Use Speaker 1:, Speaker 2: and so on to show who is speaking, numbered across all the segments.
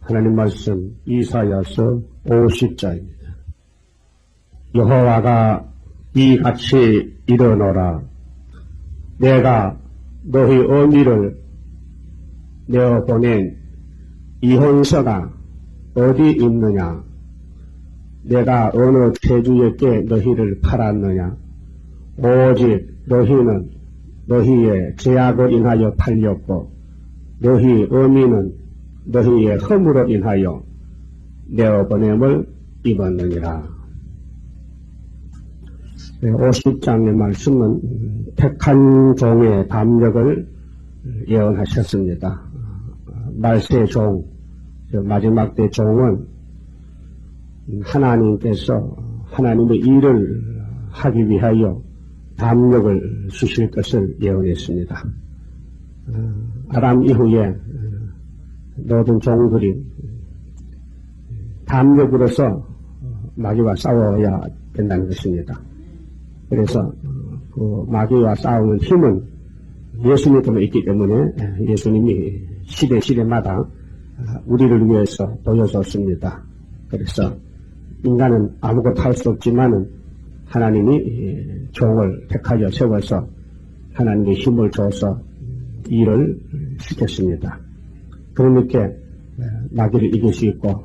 Speaker 1: 하나님 말씀 이사야서 50장입니다. 여호와가 이같이 이르노라. 내가 너희 어미를 내어 보낸 이 혼서가 어디 있느냐? 내가 어느 태주에게 너희를 팔았느냐? 오직 너희는 너희의 죄악을 인하여 팔렸고 너희 어미는 너희의 허물로 인하여 내어보냄을 입었느니라. 50장의 말씀은 택한 종의 담력을 예언하셨습니다. 말세 종, 마지막 때 종은 하나님께서 하나님의 일을 하기 위하여 담력을 주실 것을 예언했습니다. 아담 이후에 모든 종들이 담력으로서 마귀와 싸워야 된다는 것입니다. 그래서 그 마귀와 싸우는 힘은 예수님께만 있기 때문에 예수님이 시대마다 우리를 위해서 보여줬습니다. 그래서 인간은 아무것도 할 수 없지만은 하나님이 종을 택하여 세워서 하나님의 힘을 줘서 일을 시켰습니다. 그러니까 마귀를 이길 수 있고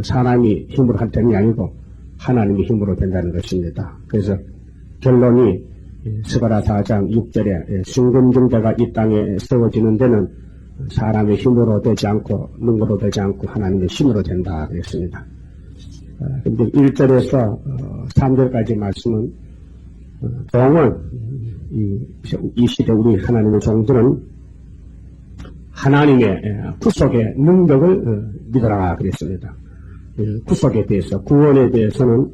Speaker 1: 사람이 힘으로 할 때는 아니고 하나님의 힘으로 된다는 것입니다. 그래서 결론이 스가랴 4장 6절에 순금중대가 이 땅에 세워지는 데는 사람의 힘으로 되지 않고 능으로 되지 않고 하나님의 힘으로 된다 그랬습니다. 근데 1절에서 3절까지 말씀은 종은 이 시대 우리 하나님의 종들은 하나님의 구속의 능력을 믿어라 그랬습니다. 구속에 대해서 구원에 대해서는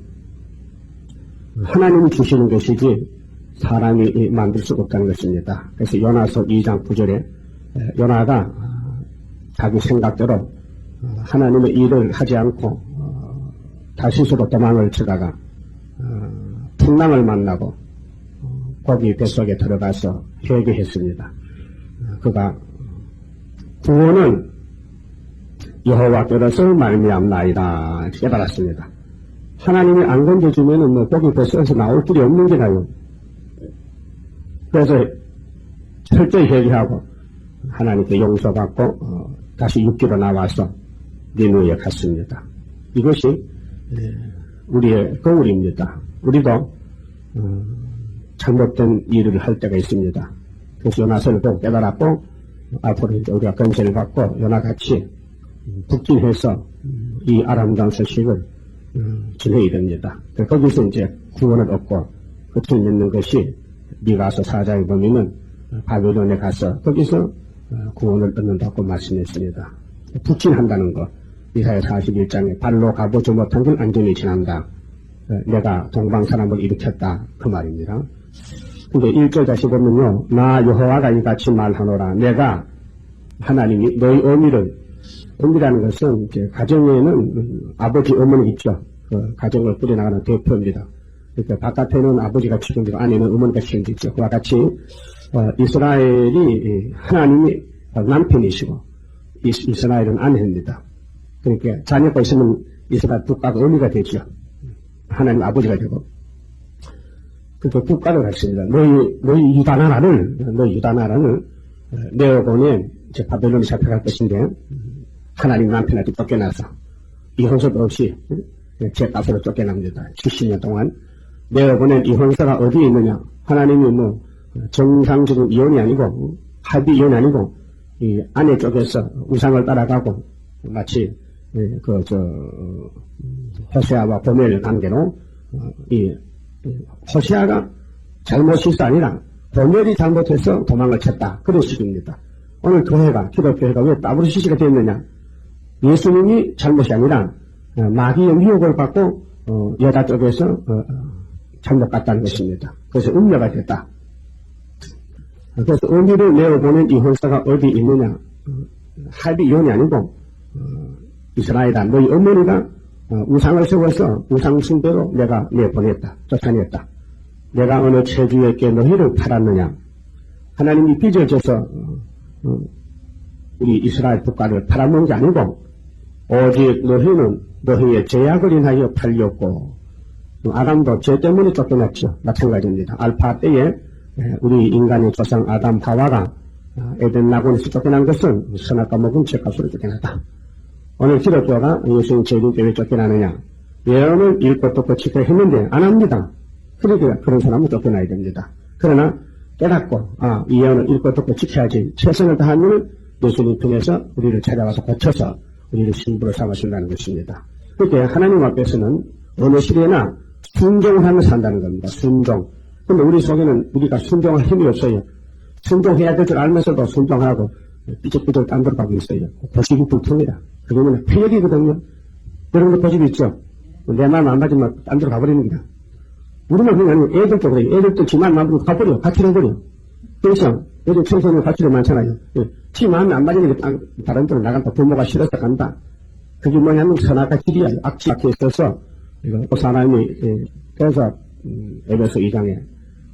Speaker 1: 하나님이 주시는 것이지 사람이 만들 수 없다는 것입니다. 그래서 요나서 2장 9절에 요나가 자기 생각대로 하나님의 일을 하지 않고 다시스로 도망을 치다가 풍랑을 만나고 거기 뱃속에 들어가서 회개했습니다. 그가 구원은 여호와께로서 말미암나이다 깨달았습니다. 하나님이 안 건져주면은 거기 뱃속에서 나올 길이 없는 게나요. 그래서 철저히 회개하고 하나님께 용서받고 다시 육지로 나와서 니누에 갔습니다. 이것이 우리의 거울입니다. 우리도 잘못된 일을 할 때가 있습니다. 그래서 요나서를 보고 깨달았고 앞으로 이제 우리가 건설을 받고 요나같이 북진해서 이 아름다운 소식을 전해야 됩니다. 거기서 이제 구원을 얻고 끝을 맺는 것이 미가서 4장에 보면은 바벨론에 가서 거기서 구원을 얻는다고 말씀했습니다. 북진한다는 것. 이사야 41장에 발로 가보지 못한 걸 안전히 지난다. 내가 동방 사람을 일으켰다. 그 말입니다. 근데 1절 다시 보면요. 나 여호와가 이같이 말하노라. 내가 하나님이 너희 어미라는 것은 이제 가정에는 아버지 어머니 있죠. 그 가정을 꾸려나가는 대표입니다. 그러니까 바깥에는 아버지가 책임지고 안에는 어머니가 책임지죠. 그와 같이 이스라엘이 하나님이 남편이시고 이스라엘은 아내입니다. 그러니까 자녀가 있으면 이스라엘 국가가 어미가 되죠. 하나님 아버지가 되고. 그러니까 국가를 하십니다. 너희 유다 나라를 내어보내 이제 바벨론이 잡혀갈 것인데 하나님 남편한테 쫓겨나서 이혼서도 없이 죄값으로 쫓겨납니다. 70년 동안 내어보낸 이혼서가 어디에 있느냐? 하나님이 정상적인 이혼이 아니고 합의 이혼이 아니고 이 아내 쪽에서 우상을 따라가고 마치 호세아와 고멜 관계로 이 호세아가 잘못이 아니라 고멜이 잘못해서 도망을 쳤다. 그런 식입니다. 오늘 기독교회가 왜 WCC가 되었느냐? 예수님이 잘못이 아니라 마귀의 유혹을 받고 여자 쪽에서 잘못 갔다는 것입니다. 그래서 음녀가 됐다. 그래서 어미를 내어보낸 이 혼사가 어디 있느냐? 합의 이혼이 아니고 이스라엘아 너희 어머니가 우상을 세워서 우상 숭배로 내가 내보냈다. 쫓아냈다. 내가 어느 체주에게 너희를 팔았느냐? 하나님이 빚을 져서 우리 이스라엘 국가를 팔아먹은 게 아니고 오직 너희는 너희의 죄악을 인하여 팔렸고, 아담도 죄 때문에 쫓겨났죠. 마찬가지입니다. 알파 때에 우리 인간의 조상 아담 하와가 에덴 낙원에서 쫓겨난 것은 선악과 먹은 죄값으로 쫓겨났다. 오늘 기독교가 예수님 죄인 때문에 쫓겨나느냐? 예언을 읽고 듣고 지켜야 했는데 안 합니다. 그러니까 그런 사람은 쫓겨나야 됩니다. 그러나 깨닫고 이 예언을 읽고 듣고 지켜야지 최선을 다하면 예수님 통해서 우리를 찾아와서 고쳐서 우리를 신부로 삼으신다는 것입니다. 그렇게 하나님 앞에서는 어느 시대나 순종을 하며 산다는 겁니다. 순종. 근데 우리 속에는 우리가 순종할 힘이 없어요. 순종해야 될 줄 알면서도 순종하고 삐쩍삐쩍 딴 데로 가고 있어요. 고집이 불통이다. 그러면 폐역이거든요. 여러분도 고집이 있죠? 내 말 안 맞으면 딴 데로 가버리는 거다. 우리는 그냥 애들도 그래요. 애들도 지 말 안 맞으면 가버려. 같이 해버려. 그래서 요즘 청소년 가치도 많잖아요. 지 마음이 안 맞으니까 다른 데로 나간다. 부모가 싫어서 간다. 그게 뭐냐면 선악과 길이야. 악취 앞에 있어서 그 하나님이 그래서 에베소 2장에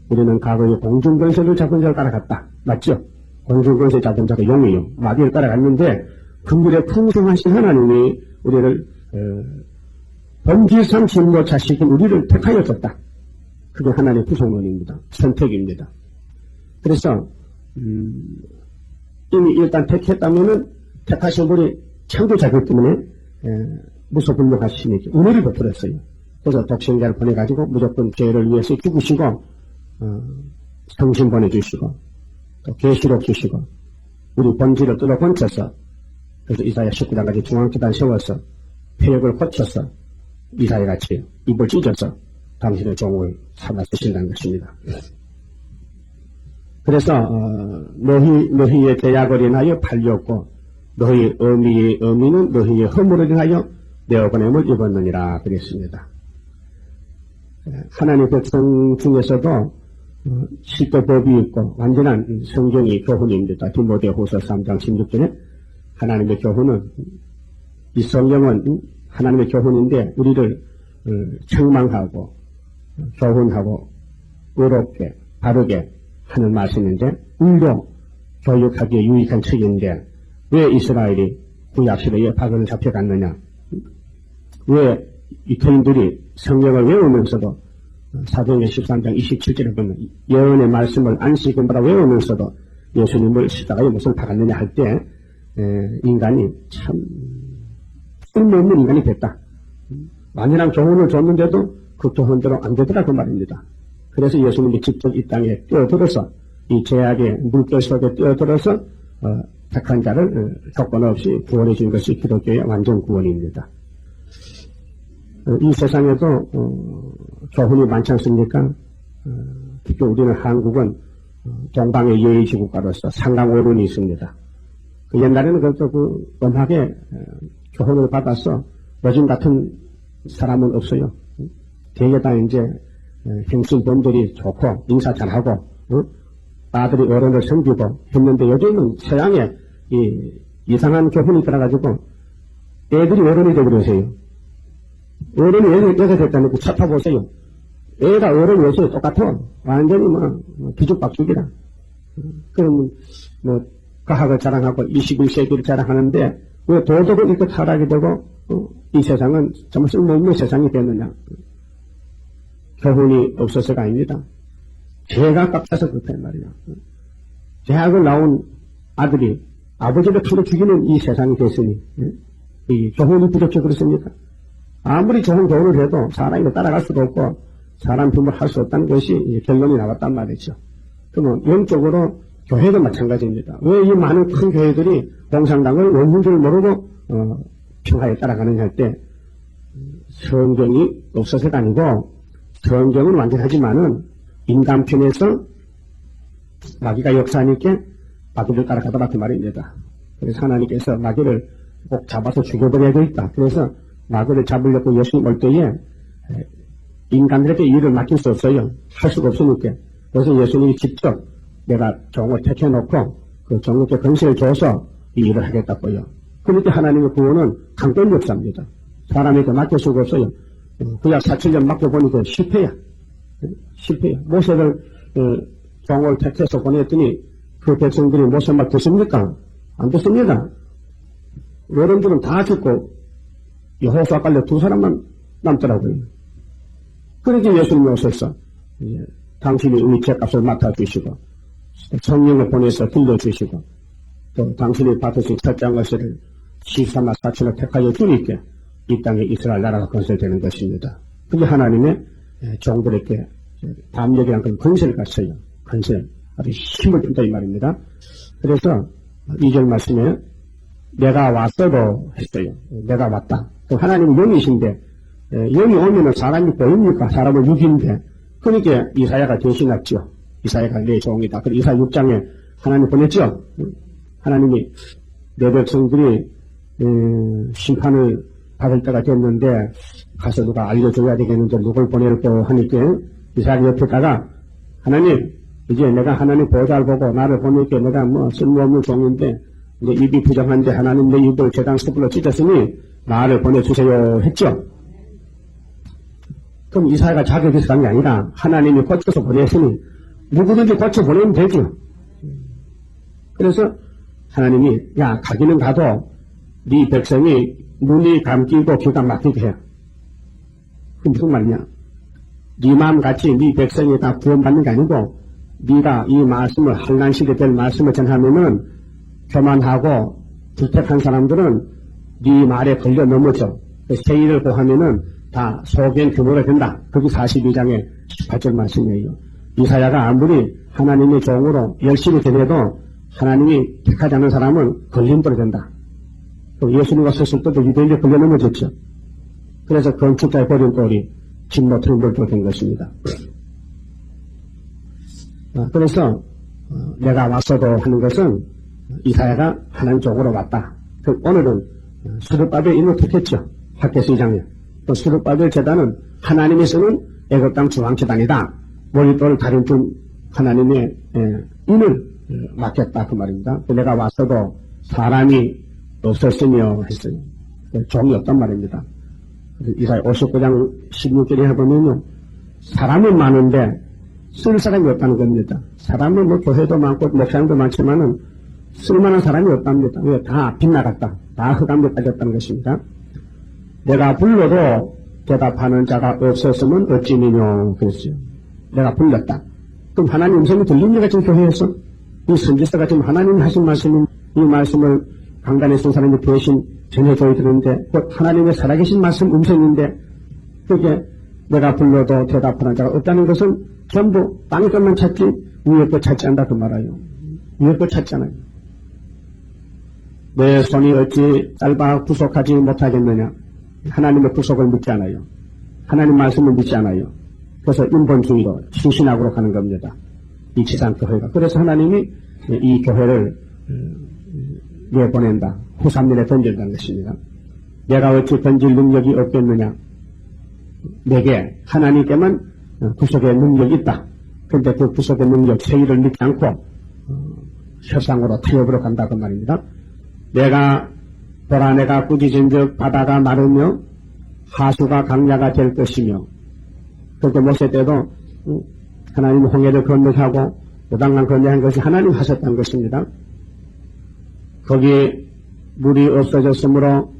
Speaker 1: 우리는 과거에 공중권세를 잡은 자를 따라갔다. 맞죠? 공중권세 잡은 자가 영이요. 마귀를 따라갔는데 긍휼에 풍성하신 하나님이 우리를 범지상 진노 자식인 우리를 택하여 줬다. 그게 하나님의 구속론입니다. 선택입니다. 그래서 이미 일단 택했다면은 택하신 분이 창조자기 때문에 무소불능하시니 은혜를 베풀었어요. 그래서 독생자를 보내가지고 무조건 죄를 위해서 죽으시고 성신 보내주시고 또 계시록 주시고 우리 본질을 뜯어 건쳐서 그래서 이사야 19장까지 중앙기단 세워서 폐역을 고쳐서 이사야같이 입을 찢어서 당신의 종을 삼아 쓰신다는 것입니다. 그래서 너희의 죄악을 인하여 팔렸고 너희의 의미는 너희의 허물을 인하여 내어보냄을 입었느니라 그랬습니다. 하나님의 백성 중에서도 실도법이 있고 완전한 성경이 교훈입니다. 디모데후서 3장 16절에 하나님의 교훈은 이 성경은 하나님의 교훈인데 우리를 책망하고 교훈하고 의롭게 바르게 하는 말씀인데 의로 교육하기에 유익한 책인데 왜 이스라엘이 구약시대에 바벨을 잡혀갔느냐? 왜 이태인들이 성경을 외우면서도 사도행전 13장 27절에 보면 예언의 말씀을 안식일마다 외우면서도 예수님을 십자가에 못을 박았느냐 할 때 인간이 참 쓸모없는 인간이 됐다. 완전한 교훈을 줬는데도 그 교훈대로 안 되더라 그 말입니다. 그래서 예수님이 직접 이 땅에 뛰어들어서 이 죄악의 물결 속에 뛰어들어서 택한 자를 조건 없이 구원해 준 것이 기독교의 완전 구원입니다. 이 세상에도 교훈이 많지 않습니까? 특히 우리는 한국은 동방의 예의지 국가로서 상강오륜이 있습니다. 옛날에는 그 음악에 교훈을 받아서 요즘 같은 사람은 없어요. 대개 다 이제 행신범들이 좋고 인사 잘하고 아들이 어른을 섬기고 했는데 요즘은 서양에 이상한 교훈이 들어가지고 애들이 어른이 되버려서요. 어른이 애가 됐다는 그 찾아보세요. 애가 어른이 요새 똑같아. 완전히 기죽박죽이라. 그러면 과학을 자랑하고 21세기를 자랑하는데 왜 도덕을 이렇게 타락이 되고 이 세상은 정말 쓸모없는 세상이 됐느냐. 교훈이 없어서가 아닙니다. 죄가 깎아서 그렇단 말이야. 대학을 나온 아들이 아버지를 칼로 죽이는 이 세상이 됐으니 이 교훈이 부족해 그렇습니까? 아무리 좋은 교훈을 해도 사람이 따라갈 수도 없고 사람 힘을 할 수 없다는 것이 결론이 나왔단 말이죠. 그러면 영적으로 교회도 마찬가지입니다. 왜 이 많은 큰 교회들이 공산당을 원인 줄 모르고 평화에 따라가느냐 할 때 성경이 없어서가 아니고 성경은 완전하지만은 인간편에서 마귀가 역사하니까 마귀를 따라가더라 그 말입니다. 그래서 하나님께서 마귀를 꼭 잡아서 죽여버려야 되겠다. 그래서 마귀를 잡으려고 예수님 올 때에 인간들에게 일을 맡길 수 없어요. 할 수가 없으니까. 그래서 예수님이 직접 내가 종을 택해놓고 그 종에게 권세를 줘서 이 일을 하겠다고요. 그러니까 하나님의 구원은 강권 역사입니다. 사람에게 맡길 수가 없어요. 구약 4,7년 맡겨보니까 실패야. 모세를 종을 택해서 보냈더니 그 백성들이 모세 말 듣습니까? 안 듣습니다. 여러분들은 다 죽고 여호수아 갈렙 두 사람만 남더라고요. 그러니까 예수님이 오셔서 당신이 우리 죄값을 맡아주시고 성령을 보내서 들려주시고 또 당신이 받으신 첫째 것을 시사마 사천을 택하여 주니까 이 땅에 이스라엘 나라가 건설되는 것입니다. 그게 하나님의 종들에게 담력이란 그런 건설을 갖춰요. 건설, 아주 힘을 준다 이 말입니다. 그래서 2절 말씀에 내가 왔어도 했어요. 내가 왔다. 하나님은 영이신데 영이 오면은 사람이 보입니까? 사람은 육인데 그러니까 이사야가 대신 왔죠. 이사야가 내 종이다. 그래서 이사야 6장에 하나님 보냈죠. 하나님이 내 백성들이 심판을 받을 때가 됐는데 가서 누가 알려줘야 되겠는데 누굴 보낼까 하니까 이사야 옆에다가 하나님 이제 내가 하나님 보좌를 보고 나를 보니까 내가 뭐 쓸모없는 종인데 이제 입이 부정한데 하나님 내 입을 재단 숯불로 찢었으니 나를 보내주세요 했죠. 그럼 이사야가 자격이 있었던 게 아니라 하나님이 고쳐서 보냈으니 누구든지 고쳐 보내면 되죠. 그래서 하나님이 야 가기는 가도 네 백성이 눈이 감기고 귀가 막히게 해. 그게 무슨 말이냐. 네 마음같이 네 백성이 다 구원받는 게 아니고 네가 이 말씀을 한란시대 될 말씀을 전하면은 교만하고 불택한 사람들은 네 말에 걸려 넘어져. 세일을 고하면은 다 소견 규모가 된다. 그게 42장의 18절 말씀이에요. 이사야가 아무리 하나님의 종으로 열심히 지내도 하나님이 택하지 않은 사람은 걸림돌이 된다. 또 예수님과 썼을 때도 유대인들이 걸려 넘어졌죠. 그래서 건축자의 버린 돌이 진노 트림돌도 된 것입니다. 그래서 내가 왔어도 하는 것은 이사야가 하나님 쪽으로 왔다. 오늘은 스룹바벨 인을 택했죠. 학개서 2장에. 또 스룹바벨 제단은 하나님이 쓰는 애굽 땅 중앙제단이다. 머릿돌을 다린 줄 하나님의 인을 맡겼다 그 말입니다. 내가 왔어도 사람이 없었으며 했어요. 종이 없단 말입니다. 이사야 59장 16절에 해보면요. 사람은 많은데 쓸 사람이 없다는 겁니다. 사람은 뭐 교회도 많고 목사님도 많지만은 쓸만한 사람이 없답니다. 왜? 다 빗나갔다. 다 흑암에 빠졌다는 것입니다. 내가 불러도 대답하는 자가 없었으면 어찌니뇨 그랬어요. 내가 불렀다. 그럼 하나님 음성이 들립니까 지금 교회에서? 이 선지서가 지금 하나님이 하신 말씀인 이 말씀을 강단에 쓴 사람이 대신 전해줘야 되는데 하나님의 살아계신 말씀 음성인데 그게 내가 불러도 대답하는 자가 없다는 것은 전부 땅 것만 찾지 위에 것 찾지 않다 그 말이에요. 위에 것 찾잖아요. 내 손이 어찌 짧아 구속하지 못하겠느냐. 하나님의 구속을 믿지 않아요. 하나님 말씀을 믿지 않아요. 그래서 인본주의로 신신학으로 가는 겁니다. 이 지상교회가. 그래서 하나님이 이 교회를 내보낸다. 후삼년에 던진다는 것입니다. 내가 어찌 던질 능력이 없겠느냐. 내게 하나님께만 구속의 능력이 있다. 그런데 그 구속의 능력 세일을 믿지 않고 협상으로 타협으로 간다고 말입니다. 내가 꾸짖은즉 바다가 마르며 하수가 강야가 될 것이며 그렇게 모세 때도 하나님 홍해를 건너하고 요단강 건너한 것이 하나님 하셨다는 것입니다. 거기 물이 없어졌으므로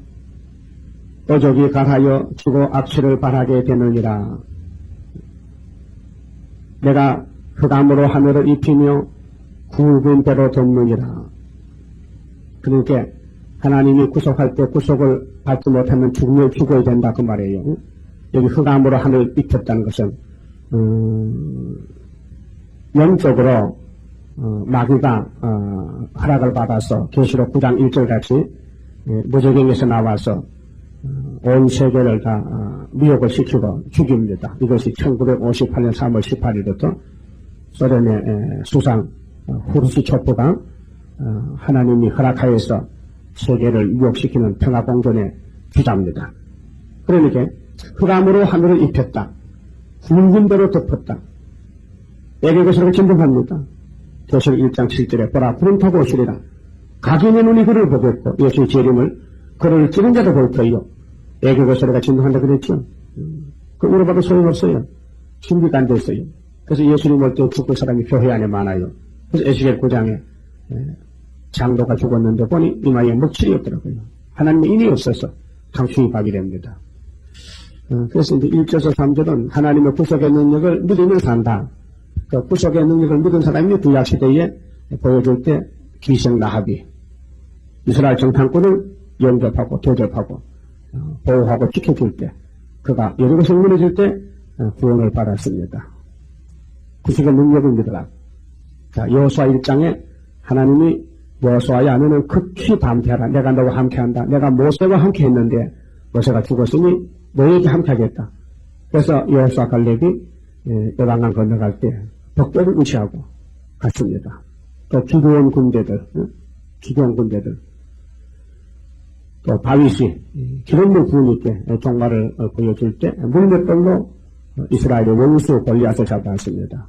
Speaker 1: 어족이 갈하여 주고 악취를 발하게 되느니라. 내가 흑암으로 하늘을 입히며 굵은 배로 덮느니라. 그러니까 하나님이 구속할 때 구속을 받지 못하면 죽어야 된다 그 말이에요. 여기 흑암으로 하늘을 입혔다는 것은 영적으로 마귀가 허락을 받아서 계시록 9장 1절 같이 무저경에서 나와서 온 세계를 다 미혹을 시키고 죽입니다. 이것이 1958년 3월 18일부터 소련의 수상 후르시초프가 하나님이 허락하여서 세계를 미혹시키는 평화공존의 주자입니다. 그러니까 흑암으로 하늘을 입혔다. 굵은 배로 덮었다. 애국에서 진동합니다. 계시록 1장 7절에 보라 구름 타고 오시리라. 각인의 눈이 그를 보겠고 예수의 재림을 그를 찌른 자도 볼 터이요. 애국의 소리가 진동한다 그랬죠. 그 물어봐도 소용없어요. 준비가 안 됐어요. 그래서 예수님 올 때 죽을 사람이 교회 안에 많아요. 그래서 에스겔 9장에 장로가 죽었는데 보니 이마에 먹칠이 없더라고요. 하나님의 인이 없어서 상충입하게 됩니다. 그래서 이제 1절에서 3절은 하나님의 구속의 능력을 믿으면 산다. 그 구속의 능력을 믿은 사람이 구약시대에 보여줄 때 기생 라합이 이스라엘 정탐꾼을 영접하고 대접하고 보호하고 지켜줄 때 그가 여리고성 무너질 때 구원을 받았습니다. 구속의 능력을 믿어라. 자, 여호수아 1장에 하나님이 여호수아야 너는 극히 담대하라. 내가 너와 함께한다. 내가 모세와 함께 했는데 모세가 죽었으니 너에게 함께하겠다. 그래서 여호수아 갈렙이 요단강 건너갈 때 벽돌을 무시하고 갔습니다. 또 기드온 군대들 또 다윗이 기름을 부을 때 종말을 보여줄 때 물맷돌로 이스라엘의 원수 골리앗을 잡아왔습니다.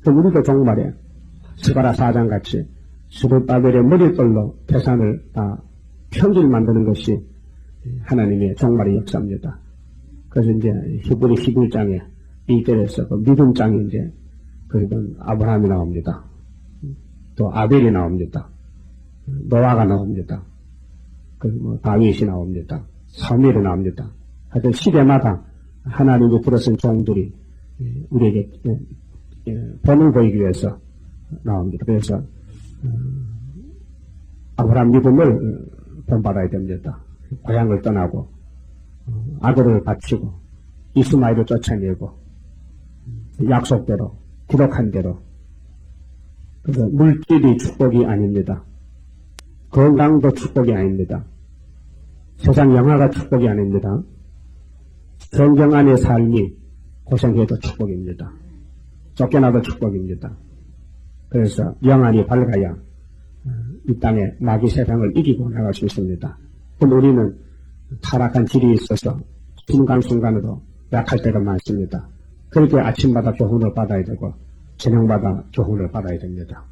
Speaker 1: 그 우리도 종말에 스가랴 4장같이 스룹바벨의 머릿돌로 태산을 편지를 만드는 것이 하나님의 종말의 역사입니다. 그래서 이제 히브리 11장에 2절에서 그 믿음장에 이제 그런 아브라함이 나옵니다. 또 아벨이 나옵니다. 노아가 나옵니다. 그 다윗이 나옵니다. 사무엘이 나옵니다. 하여튼 시대마다 하나님이 부르신 종들이 우리에게 본을 보이기 위해서 나옵니다. 그래서 아브라함 믿음을 본받아야 됩니다. 고향을 떠나고 아들을 바치고 이스마엘을 쫓아내고 약속대로 기록한 대로 그래서 물질이 축복이 아닙니다. 건강도 축복이 아닙니다. 세상 영화가 축복이 아닙니다. 성경 안의 삶이 고생해도 축복입니다. 쫓겨나도 축복입니다. 그래서 영안이 밝아야 이 땅에 마귀 세상을 이기고 나갈 수 있습니다. 그럼 우리는 타락한 질이 있어서 순간순간으로 약할 때가 많습니다. 그렇게 아침마다 교훈을 받아야 되고 저녁마다 교훈을 받아야 됩니다.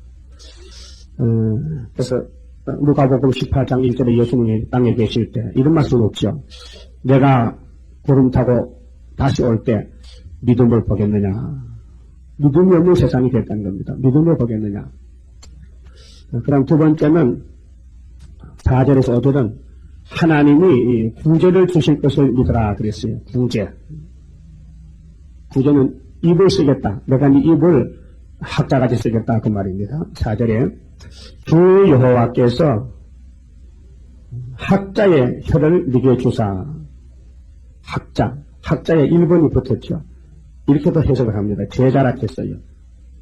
Speaker 1: 그래서 누가복음 18장 1절에 예수님이 땅에 계실 때 이런 말씀은 없죠. 내가 구름 타고 다시 올 때 믿음을 보겠느냐. 믿음이 없는 세상이 됐다는 겁니다. 믿음을 보겠느냐. 그럼 두 번째는 4절에서 5절은 하나님이 구제를 주실 것을 믿으라 그랬어요. 구제는 입을 쓰겠다. 내가 네 입을 학자같이 쓰겠다. 그 말입니다. 4절에 주 여호와께서 학자의 혀를 네게 주사. 학자의 1번이 붙었죠. 이렇게도 해석을 합니다. 제자라 했어요.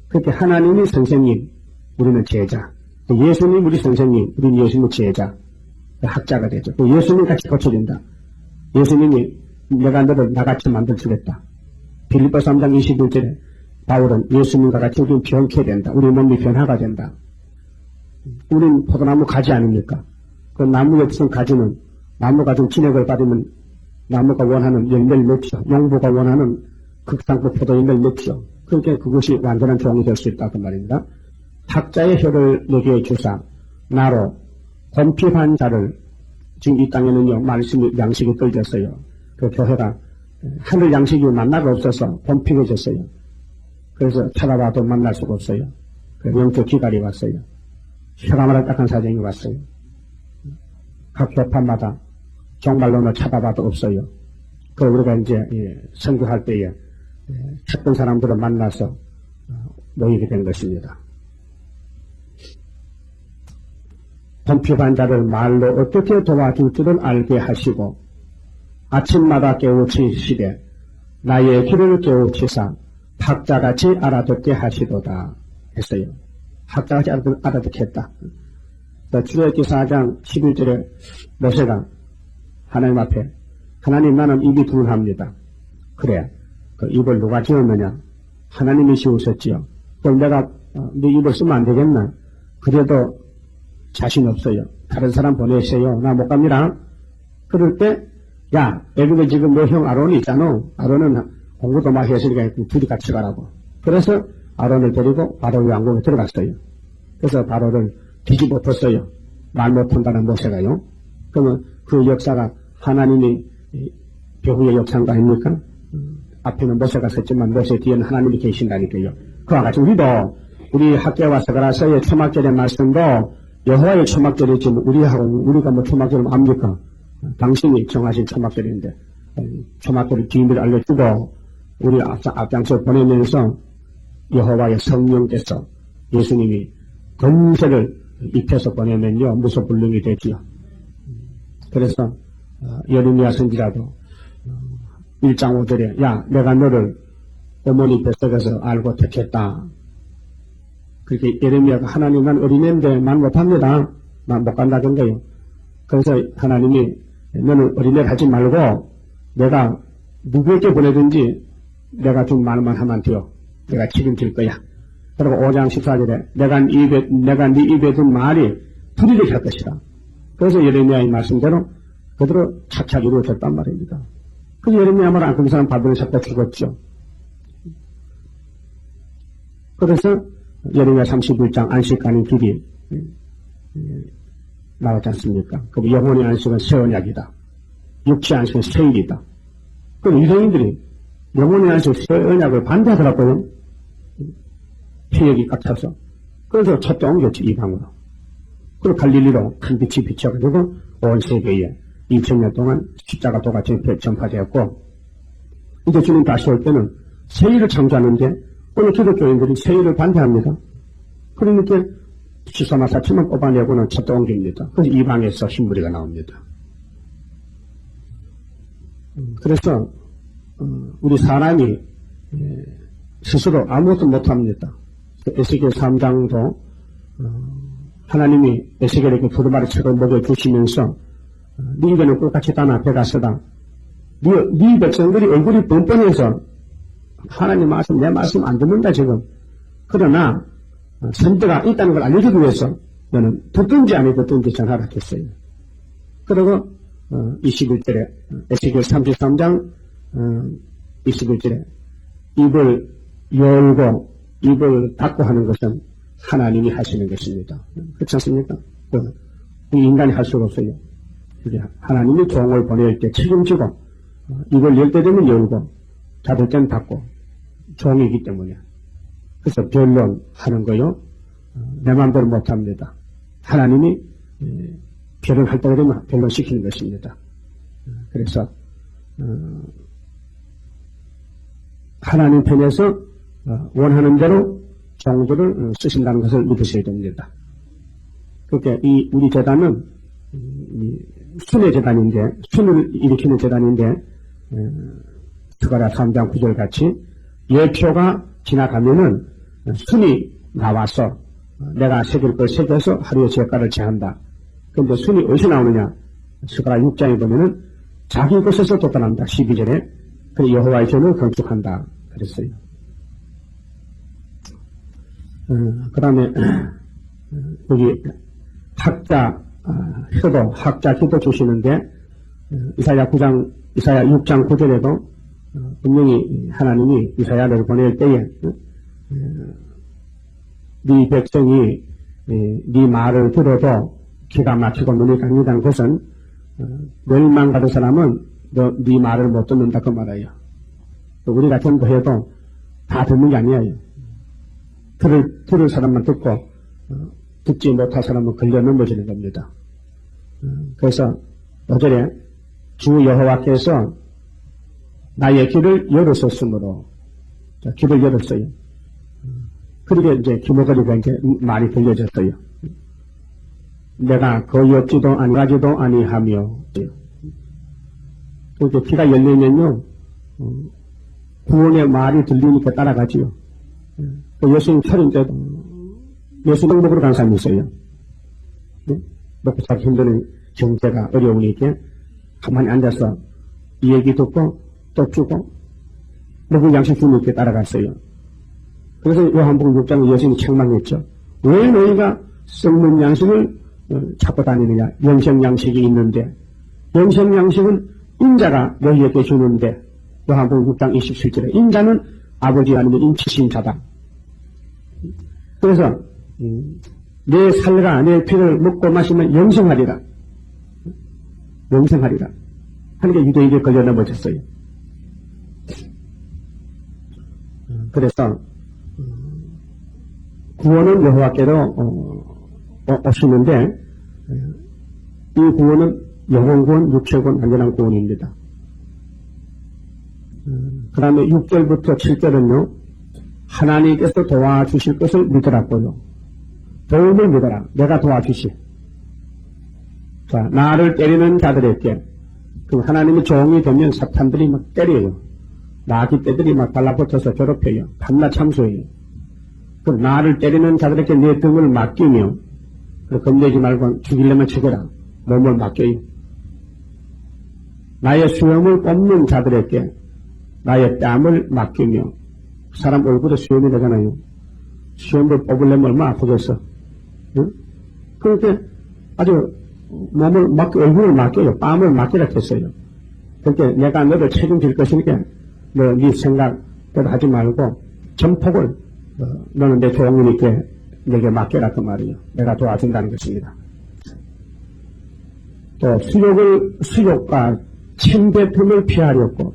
Speaker 1: 그렇게 하나님이 선생님, 우리는 제자. 예수님 우리 선생님, 우리는 예수님 제자. 학자가 되죠. 예수님 같이 고쳐진다. 예수님이 내가 너를 나같이 만들주겠다. 빌립보 3장 21절에 바울은 예수님과 같이 우리는 변케 된다. 우리 몸이 변화가 된다. 우린 포도나무 가지 아닙니까? 그 나무에 무슨 가지는 나무가 좀 진액을 받으면 나무가 원하는 열매를 맺죠. 농부가 원하는 극상급 포도 열매를 맺죠. 그렇게 그것이 완전한 종이 될 수 있다. 그 말입니다. 학자의 혀를 내게 주사 나로 권핍한 자를 지금 이 땅에는요 말씀이 양식이 떨어졌어요. 그 교회가 하늘 양식이 만나가 없어서 권핍해졌어요. 그래서 찾아봐도 만날 수가 없어요. 그 영적 기갈이 왔어요. 혈압을 딱한 사정이 왔어요. 각 교파마다 정말로는 찾아봐도 없어요. 그 우리가 이제 선교할 때에 찾던 사람들을 만나서 모이게 된 것입니다. 권핍한 자를 말로 어떻게 도와줄 줄을 알게 하시고 아침마다 깨우치시되 나의 길을 깨우치사 학자같이 알아듣게 하시도다 했어요. 학자같이 알아듣게 했다. 출애굽기 4장 11절에 모세가 하나님 앞에 하나님 나는 입이 둔합니다. 그래 그 입을 누가 지었느냐? 하나님이 지으셨지요. 그럼 내가 네 입을 쓰면 안 되겠나? 그래도 자신 없어요. 다른 사람 보내세요. 나 못 갑니다. 그럴 때 야 애굽에 지금 너 형 아론이 있잖아. 아론은 공부도 막 했으니까 둘이 같이 가라고. 그래서 아론을 데리고 바로 왕궁에 들어갔어요. 그래서 바로를 뒤집어 뒀어요. 말 못한다는 모세가요. 그러면 그 역사가 하나님이 배후의 역사가 아닙니까? 앞에는 모세가 섰지만 모세 뒤에는 하나님이 계신다니까요. 그와 같이 우리 학교와 서가라서의 초막절의 말씀도 여호와의 초막절이지 우리가 뭐 초막절을 압니까? 당신이 정하신 초막절인데 초막절의 비밀을 알려주고 우리 앞장서 보내면서 여호와의 성령께서 예수님이 권세를 입혀서 보내면요 무소불능이 되지요. 그래서 예레미야 선지자도 1장 5절에 야 내가 너를 어머니 뱃속에서 알고 택했다. 그렇게 예레미야가 하나님 난 어린애인데 말 못합니다. 말 못 간다던가요. 그래서 하나님이 너는 어린애를 하지 말고 내가 누구에게 보내든지 내가 준 말만 하면 돼요. 내가 책임질 거야. 그리고 5장 14절에 내가 네 입에 든 말이 불이를 할 것이다. 그래서 예레미야의 말씀대로 그대로 착착 이루어졌단 말입니다. 그래서 예레미야 말 안 끊는 사람 바벨을 잡다 죽었죠. 그래서 예레미야 31장 안식하는 길이 나왔지 않습니까? 그 영혼의 안식은 새 언약이다. 육체 안식은 새 일이다. 그 유대인들이 영혼의 안식 새 언약을 반대하더라고요. 피력이 꽉 차서. 그래서 첫째 옮겼지 이방으로. 그리고 갈릴리로 큰 빛이 비춰가지고 온 세계에 2000년 동안 십자가 도가 전파되었고 이제 주님 다시 올 때는 새 일을 창조하는데 오늘 기독교인들이 새 일을 반대합니다. 그러니까 시소마사치만 뽑아내고는 첫째 옮깁니다. 그래서 이방에서 흰무리가 나옵니다. 그래서 우리 사람이 스스로 아무것도 못합니다. 에스겔 3장도 하나님이 에스겔에게 두루마리 책을 먹여주시면서 네 입에는 꿀같이 다나 배가 쓰다. 네 백성들이 얼굴이 뻔뻔해서 하나님 말씀 내 말씀 안 듣는다 지금. 그러나 선대가 있다는 걸 알려주기 위해서 너는 듣든지 안 듣든지 전하라 했어요. 그리고 21절에 에스겔 33장 21절에 입을 열고 입을 닫고 하는 것은 하나님이 하시는 것입니다. 그렇지 않습니까? 인간이 할 수가 없어요. 하나님이 종을 보낼 때 책임지고 입을 열 때 되면 열고 닫을 때는 닫고 종이기 때문에 그래서 변론하는 거요. 내 마음대로 못합니다. 하나님이 변론할 때가 되면 변론시키는 것입니다. 그래서 하나님 편에서 원하는 대로 종들을 쓰신다는 것을 믿으셔야 됩니다. 그러니까 우리 재단은 순의 재단인데 순을 일으키는 재단인데 스가랴 3장 9절 같이 예표가 지나가면은 순이 나와서 내가 새길 걸 새겨서 하루의 죄가를 제한다. 그런데 순이 어디서 나오느냐? 스가랴 6장에 보면은 자기 곳에서 쫓아난다. 12절에 그래 여호와의 전을 건축한다. 그랬어요. 그 다음에 여기 학자 효도 학자 기도 주시는데 이사야 6장 9절에도 분명히 하나님이 이사야를 보낼 때에 네 백성이 네 말을 들어도 기가 막히고 눈이 감기다는 것은 멸망받은 사람은 네 말을 못 듣는다 그 말이에요. 우리 같은 거 해도 다 듣는 게 아니에요. 들을 사람만 듣고 듣지 못할 사람은 걸려 넘어지는 겁니다. 그래서 5절에 주 여호와께서 나의 길을 열었었으므로 길을 열었어요. 그러게 이제 기모거리가 이제 많이 들려졌어요. 내가 거의 없지도 아니하지도 아니하며 그렇게 귀가 열리면요 구원의 말이 들리니까 따라가지요. 예수님 철인 때도 예수님 먹으러 간 사람이 있어요. 먹고 살기 힘드는 경제가 어려우니까 가만히 앉아서 이 얘기 듣고 또 주고 먹을 양식 주니까 따라갔어요. 그래서 요한복음 6장에 예수님이 책망했죠. 왜 너희가 썩는 양식을 찾고 다니느냐. 영생 양식이 있는데 영생 양식은 인자가 너희에게 주는데 요한복음 6장 27절에 인자는 아버지 아니면 인치신 자다. 그래서 내 살과 내 피를 먹고 마시면 영생하리라. 영생하리라. 하니까 유대인에 걸려 넘어졌어요. 그래서 구원은 여호와께로 오시는데 이 구원은 영혼구원, 육체구원, 완전한 구원입니다. 그 다음에 6절부터 7절은요, 하나님께서 도와주실 것을 믿으라고요. 도움을 믿어라. 내가 도와주시. 자, 나를 때리는 자들에게, 그 하나님이 종이 되면 사탄들이 막 때려요. 나귀 떼들이 막 달라붙어서 괴롭혀요. 밤낮 참소해요. 그 나를 때리는 자들에게 내 등을 맡기며, 겁내지 말고 죽이려면 죽여라. 몸을 맡겨요. 나의 수염을 뽑는 자들에게 나의 뺨을 맡기며, 사람 얼굴에 수염이 되잖아요. 수염을 뽑으려면 얼마나 아프겠어. 응? 그렇게 아주 얼굴을 맡겨요. 뺨을 맡기라 했어요. 그렇게 내가 너를 책임질 것이니까 너 네 생각대로 하지 말고 전폭을 너는 내 종이니까 내게 맡겨라 그 말이에요. 내가 도와준다는 것입니다. 또 수욕과 침뱉음을 피하려고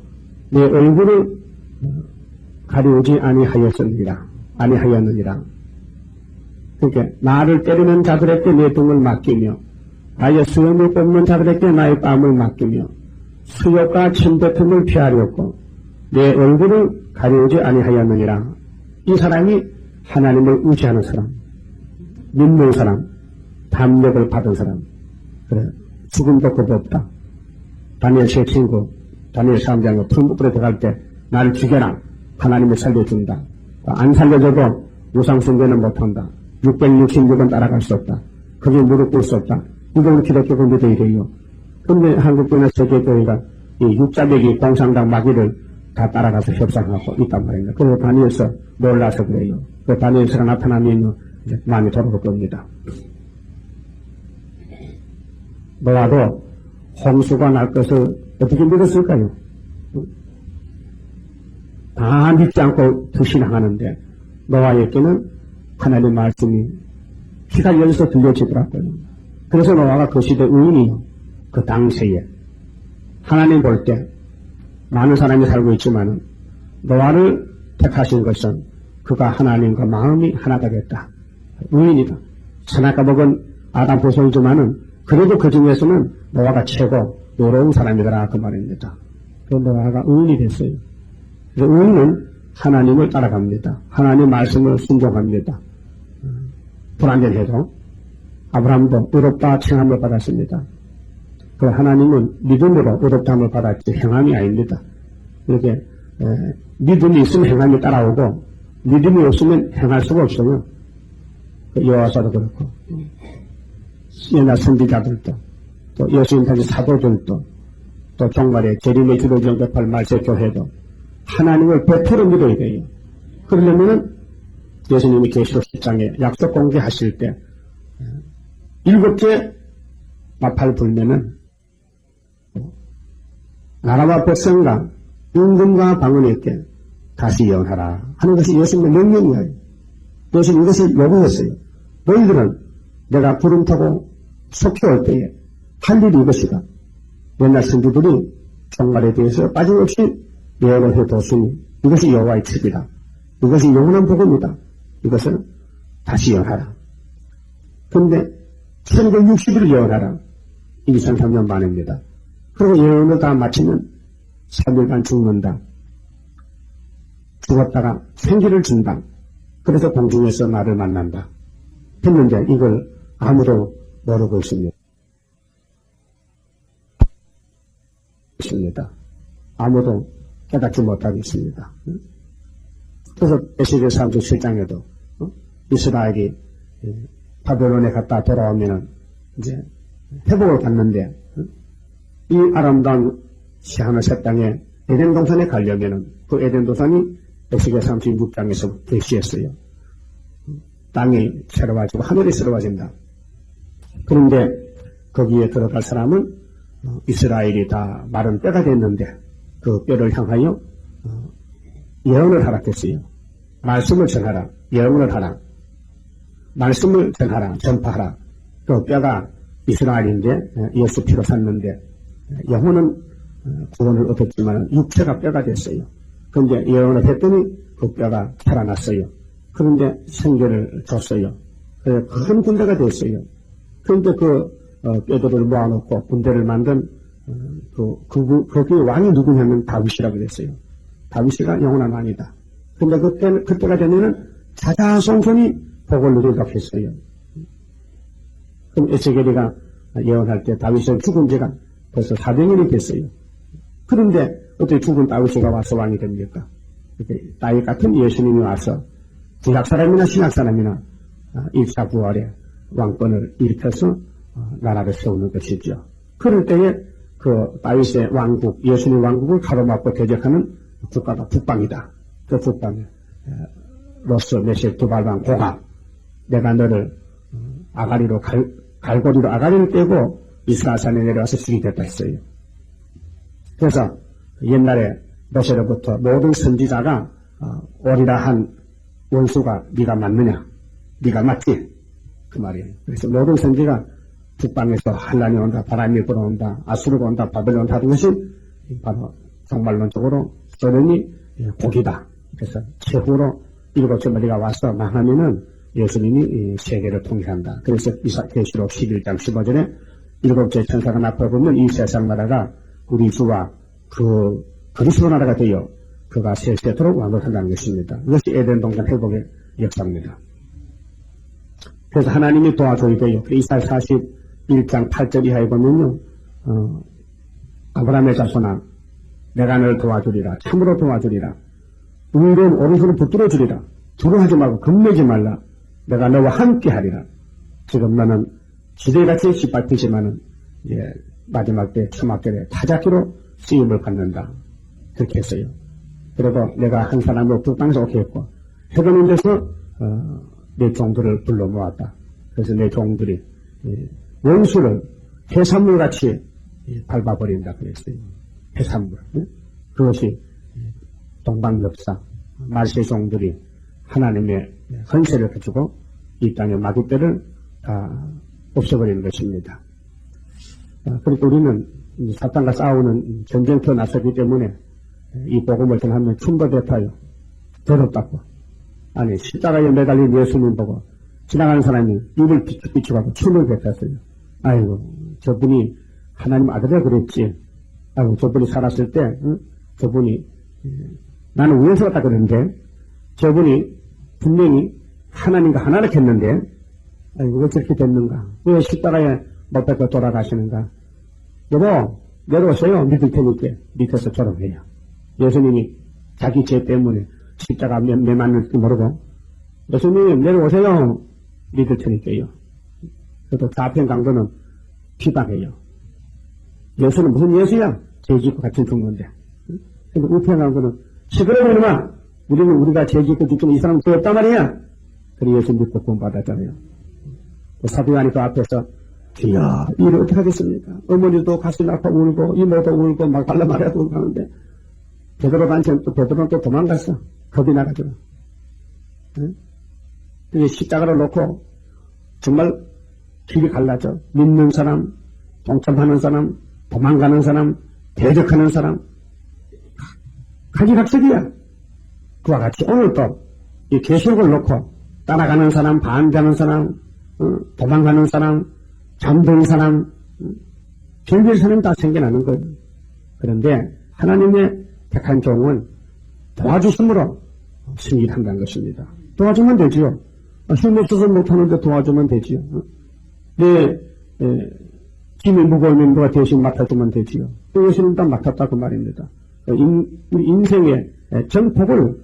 Speaker 1: 내 얼굴을 가리우지 아니하였느니라. 그러니까 나를 때리는 자들에게 내 등을 맡기며 나의 수염을 뽑는 자들에게 나의 뺨을 맡기며 수욕과 침뱉음을 피하려고 내 얼굴을 가리우지 아니하였느니라. 이 사람이 하나님을 의지하는 사람, 믿는 사람, 담력을 받은 사람. 그래, 죽음도 겁없다. 다니엘 제 친구, 다니엘 3장에 풀무불에 들어갈 때 나를 죽여라. 하나님을 살려준다. 안 살려줘도 우상숭배는 못한다. 666은 따라갈 수 없다. 거기에 무릎 꿇을 수 없다. 이거 우리 기독교가 믿어야 돼요. 근데 한국교회나 세계교회가 이 육자배기 공산당 마귀를 다 따라가서 협상하고 있단 말입니다. 그래서 다니엘서 놀라서 그래요. 그 다니엘서가 나타나면 이제 마음이 돌아올 겁니다. 노아도 홍수가 날 것을 어떻게 믿었을까요? 다 믿지 않고 불신하는데 노아에게는 하나님의 말씀이 귀가 열려서 들려지더라고요. 그래서 노아가 그 시대 의인이요. 그 당시에 하나님 볼 때 많은 사람이 살고 있지만 노아를 택하신 것은 그가 하나님과 마음이 하나가 됐다. 의인이다. 선악과 먹은 아담 보성이지만은 그래도 그 중에서는 노아가 최고 요로운 사람이더라 그 말입니다. 그 노아가 의인이 됐어요. 그래서 의인은 하나님을 따라갑니다. 하나님 말씀을 순종합니다. 불완전해도 아브라함도 의롭다 칭함을 받았습니다. 그 하나님은 믿음으로 의롭다함을 받았지 행함이 아닙니다. 이렇게 믿음이 있으면 행함이 따라오고 믿음이 없으면 행할 수가 없어요. 여호와서도 그렇고 옛날 선지자들도 또 예수님까지 사도들도 또 종말에 재림의 주로 영접할 말세교회도 하나님을 100% 믿어야 돼요. 그러려면은 예수님이 계시록 10장에 약속 공개하실 때 7개 나팔 불면은 나라와 백성과 임금과 방언에게 다시 예언하라 하는 것이 예수님의 명령이에요. 예수님 이것을 요구했어요. 너희들은 내가 구름 타고 속히 올 때에 할 일이 이것이다. 옛날 선지들이 종말에 대해서 빠짐없이 예언을 해뒀으니 이것이 여호와의 책이다. 이것이 영원한 복음이다. 이것을 다시 예언하라. 그런데 1960일 예언하라. 2003년 만입니다. 그리고 예언을 다 마치면 3일간 죽는다. 죽었다가 생기를 준다. 그래서 공중에서 나를 만난다. 했는데 이걸 아무도 모르고 있습니다. 아무도 깨닫지 못하고 있습니다. 그래서 에스겔 37장에도 이스라엘이 바벨론에 갔다 돌아오면은 이제 회복을 받는데 이 아름다운 시하늘 새 땅에 에덴 동산에 가려면은 그 에덴 동산이 에스겔 36장에서 계시했어요. 땅이 새로워지고 하늘이 새로워진다. 그런데 거기에 들어갈 사람은 이스라엘이 다 마른 뼈가 됐는데 그 뼈를 향하여 예언을 하라 했어요. 말씀을 전하라. 예언을 하라. 말씀을 전하라. 전파하라. 그 뼈가 이스라엘인데 예수 피로 샀는데 영혼은 구원을 얻었지만 육체가 뼈가 됐어요. 그런데 예언을 했더니 그 뼈가 살아났어요. 그런데 생계를 줬어요. 큰 군대가 됐어요. 그런데 그 뼈들을 모아놓고 군대를 만든 거기 왕이 누구냐면 다윗이라고 그랬어요. 다윗이가 영원한 왕이다. 근데 그때가 되면은 자자손손이 복을 누리도록 했어요. 그럼 에스겔이가 예언할 때 다윗은 죽은 지가 벌써 400년이 됐어요. 그런데 어떻게 죽은 다윗이가 와서 왕이 됩니까? 다윗 같은 예수님이 와서 구약 사람이나 신약 사람이나 일사부활의 왕권을 일으켜서 나라를 세우는 것이죠. 그럴 때에 그 다윗의 왕국, 예수님 왕국을 가로막고 대적하는 국가가 북방이다. 그 북방에 로스, 메섹, 두발방, 고가, 내가 너를 아가리로 갈고리로 아가리를 떼고 이스라엘산에 내려와서 죽이겠다 했어요. 그래서 옛날에 모세로부터 모든 선지자가 오리라 한 원수가 네가 맞느냐? 네가 맞지? 그 말이에요. 그래서 모든 선지가 북방에서 환란이 온다, 바람이 불어온다, 아수르가 온다, 바벨론 온다 하는 것이 바로 종말론적으로 소련이 고기다. 그래서 최후로 일곱 머리가 와서 망하면은 예수님이 세계를 통일한다. 그래서 계시록 11장 15절에 일곱째 천사가 나타보면 이 세상 나라가 우리 주와 그 그리스도 나라가 되어 그가 세세토록 왕노한다는 것입니다. 이것이 에덴 동산 회복의 역사입니다. 그래서 하나님이 도와줘야 돼요. 이사야 41장 8절 이하에 보면요, 아브라함의 자손아, 내가 너를 도와주리라. 참으로 도와주리라. 의로운 오른손을 붙들어 주리라. 두려워하지 말고 겁내지 말라. 내가 너와 함께 하리라. 지금 너는 기대같이 짓밟히지만은 마지막 때 초막절에 타작기로 쓰임을 받는다. 그렇게 했어요. 그리고 내가 한 사람으로 북방에서 오게 했고 해변인 데서 내 종들을 불러 모았다. 그래서 내 종들이 원수를 해산물같이 밟아버린다 그랬어요. 해산물. 그것이 동방역사 말세 종들이 하나님의 헌세를 가지고 이 땅의 마귀떼를 다 없애버리는 것입니다. 그러니까 우리는 사탄과 싸우는 전쟁터에 나서기 때문에 이 복음을 전하면 충보대파요. 더럽다고. 아니 십자가에 매달린 예수님 보고 지나가는 사람이 입을 비추고 춤을 뱉었어요. 아이고 저분이 하나님 아들이라 그랬지. 아이고 저분이 살았을 때 저분이 나는 위에서 왔다 그러는데 저분이 분명히 하나님과 하나를 했는데 아이고 왜 저렇게 됐는가. 왜 십자가에 못 뱉고 돌아가시는가. 여보 내려오세요. 믿을 테니까 밑에서 졸업해요. 예수님이 자기 죄 때문에 십자가 매맞는 줄 모르고 예수님 내려오세요. 믿을 테니까요. 그래도 좌편 강도는 비방해요. 예수는 무슨 예수야? 죄 짓고 같이 죽는데. 근데 우편 강도는 시끄러워 이놈아. 우리가 죄 짓고 죽지만 이 사람은 죄 없단 말이야. 그래 예수 믿고 구원받았잖아요. 사도요한이 그 앞에서 주여 이를 어떻게 하겠습니까? 어머니도 가슴이 아파 울고 이모도 울고 막 달라 말해도 가는데 베드로는 또 도망갔어. 겁이 나가지고. 응? 십자가를 놓고 정말 길이 갈라져. 믿는 사람, 동참하는 사람, 도망가는 사람, 대적하는 사람. 각이각색이야. 그와 같이 오늘도 이 계시록을 놓고 따라가는 사람, 반대하는 사람, 도망가는 사람, 잠든 사람, 별별 사람이 다 생겨나는 거예요. 그런데 하나님의 택한 종은 도와주심으로 승리를 한다는 것입니다. 도와주면 되지요. 힘없어서 못하는데 도와주면 되지요. 내 짐이 무거우면 누가 대신 맡아주면 되지요. 또 예수님 다 맡았다 그 말입니다. 우리 인생의 전폭을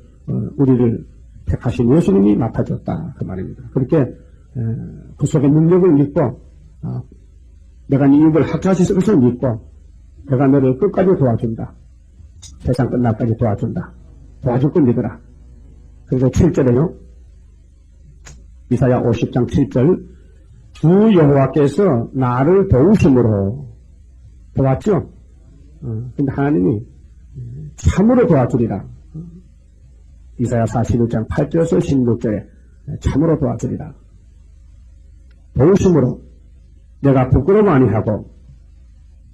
Speaker 1: 우리를 택하신 예수님이 맡아줬다 그 말입니다. 그렇게 그 속에 능력을 믿고 내가 네 입을 학자하실 것을 믿고 내가 너를 끝까지 도와준다. 세상 끝날까지 도와준다. 도와줄 건 믿어라. 그래서 7절에요. 이사야 50장 7절 주 여호와께서 나를 도우심으로 도왔죠. 근데 하나님이 참으로 도와주리라. 이사야 41장 8절에서 16절에 참으로 도와주리라. 도우심으로 내가 부끄러움 아니하고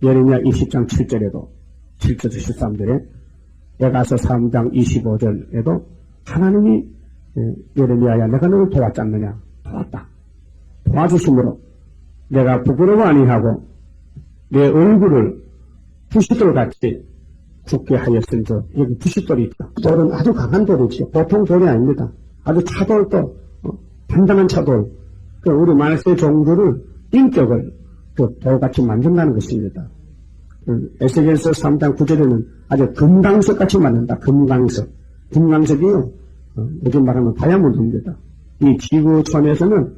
Speaker 1: 예레미야 20장 7절에도 7절에서 13절에 에가서 3장 25절에도 하나님이 예레미야야 내가 너를 도왔지 않느냐. 도왔다. 도와주심으로 내가 부끄러워 아니하고 내 얼굴을 부싯돌같이 굳게 하였은즉, 여기 부싯돌이 있다. 돌은 아주 강한 돌이죠. 보통 돌이 아닙니다. 아주 차돌도, 단단한 차돌. 우리 말세 종들을, 인격을 돌같이 만든다는 것입니다. 에스겔서 3장 9절에는 아주 금강석같이 만든다. 금강석. 금강석이요, 요즘 말하면 다이아몬드입니다. 이 지구촌에서는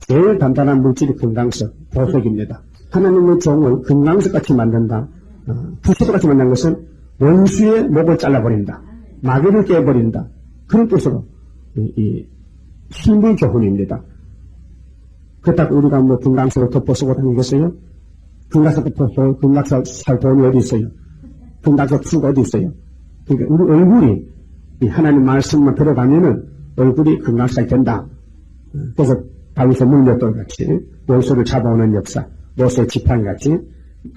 Speaker 1: 제일 단단한 물질이 금강석, 보석입니다. 하나님의 종을 금강석같이 만든다. 부싯돌같이 만든 것은 원수의 목을 잘라버린다. 마귀를 깨버린다. 그런 뜻으로 이 힘의 교훈입니다. 그렇다고 우리가 뭐 금강석을 덮어쓰고 다니겠어요? 금강석 덮어서 금강석 살 돈이 어디 있어요? 금강석 수가 어디 있어요? 그러니까 우리 얼굴이 이 하나님 말씀만 들어가면은 얼굴이 금강석이 된다. 그래서 다윗의 물맷돌같이 원수를 잡아오는 역사, 모세의 지팡이같이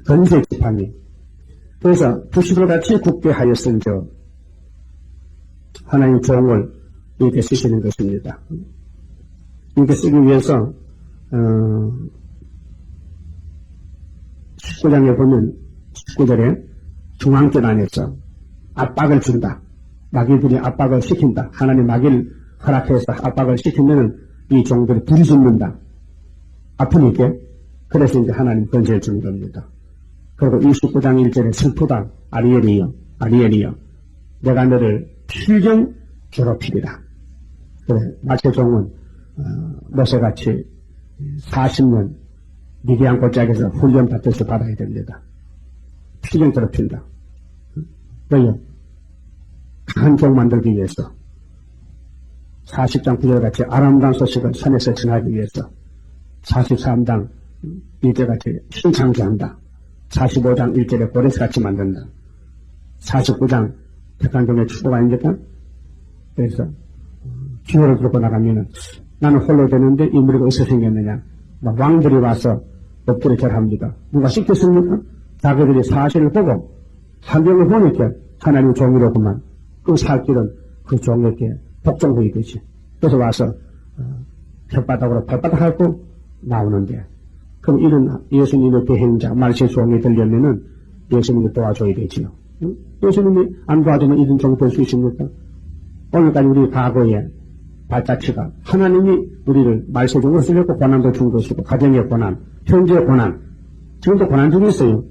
Speaker 1: 건세의 지팡이. 그래서 부싯돌같이 굳게 하였은즉 하나님 종을 이렇게 쓰시는 것입니다. 이렇게 쓰기 위해서 19장에 보면 19절에 중앙길 안에서 압박을 준다. 마귀들이 압박을 시킨다. 하나님 마귀를 허락해서 압박을 시키면 이 종들이 부르짖는다. 아프니까. 그래서 이제 하나님 권세를 주는 겁니다. 그리고 29장 1절에 슬프다. 아리엘이여 내가 너를 필경 괴롭히리라. 그래, 마세 종은 모세같이 40년 미디안 골짜기에서 훈련 받아서 받아야 됩니다. 필경 괴롭힌다. 왜요? 강한 종 만들기 위해서 40장 9절 같이 아름다운 소식을 산에서 전하기 위해서 43장 1절 같이 신창조한다. 45장 1절에 고레스같이 만든다. 49장 백한종의 축복가 아닙니까? 그래서 기회를 들고 나가면은 나는 홀로 되는데 이 무리가 어디서 생겼느냐? 막 왕들이 와서 엎드려 절합니다. 누가 시켰습니까? 자기들이 사실을 보고 환경을 보니까 하나님 종이로구만. 그 살 길은 그 종에게 복종하게 되지. 그래서 와서 혓바닥으로 발바닥 핥고 나오는데, 그럼 이런 예수님의 대행자 말세 종이 되려면은 예수님이 도와줘야 되지요. 응? 예수님이 안 도와주면 이런 종이 될 수 있습니까? 오늘까지 우리 과거에 발자취가 하나님이 우리를 말세 종으로 쓰려고 고난도 준 것이고, 가정의 고난, 현재의 고난, 지금도 고난 중에 있어요.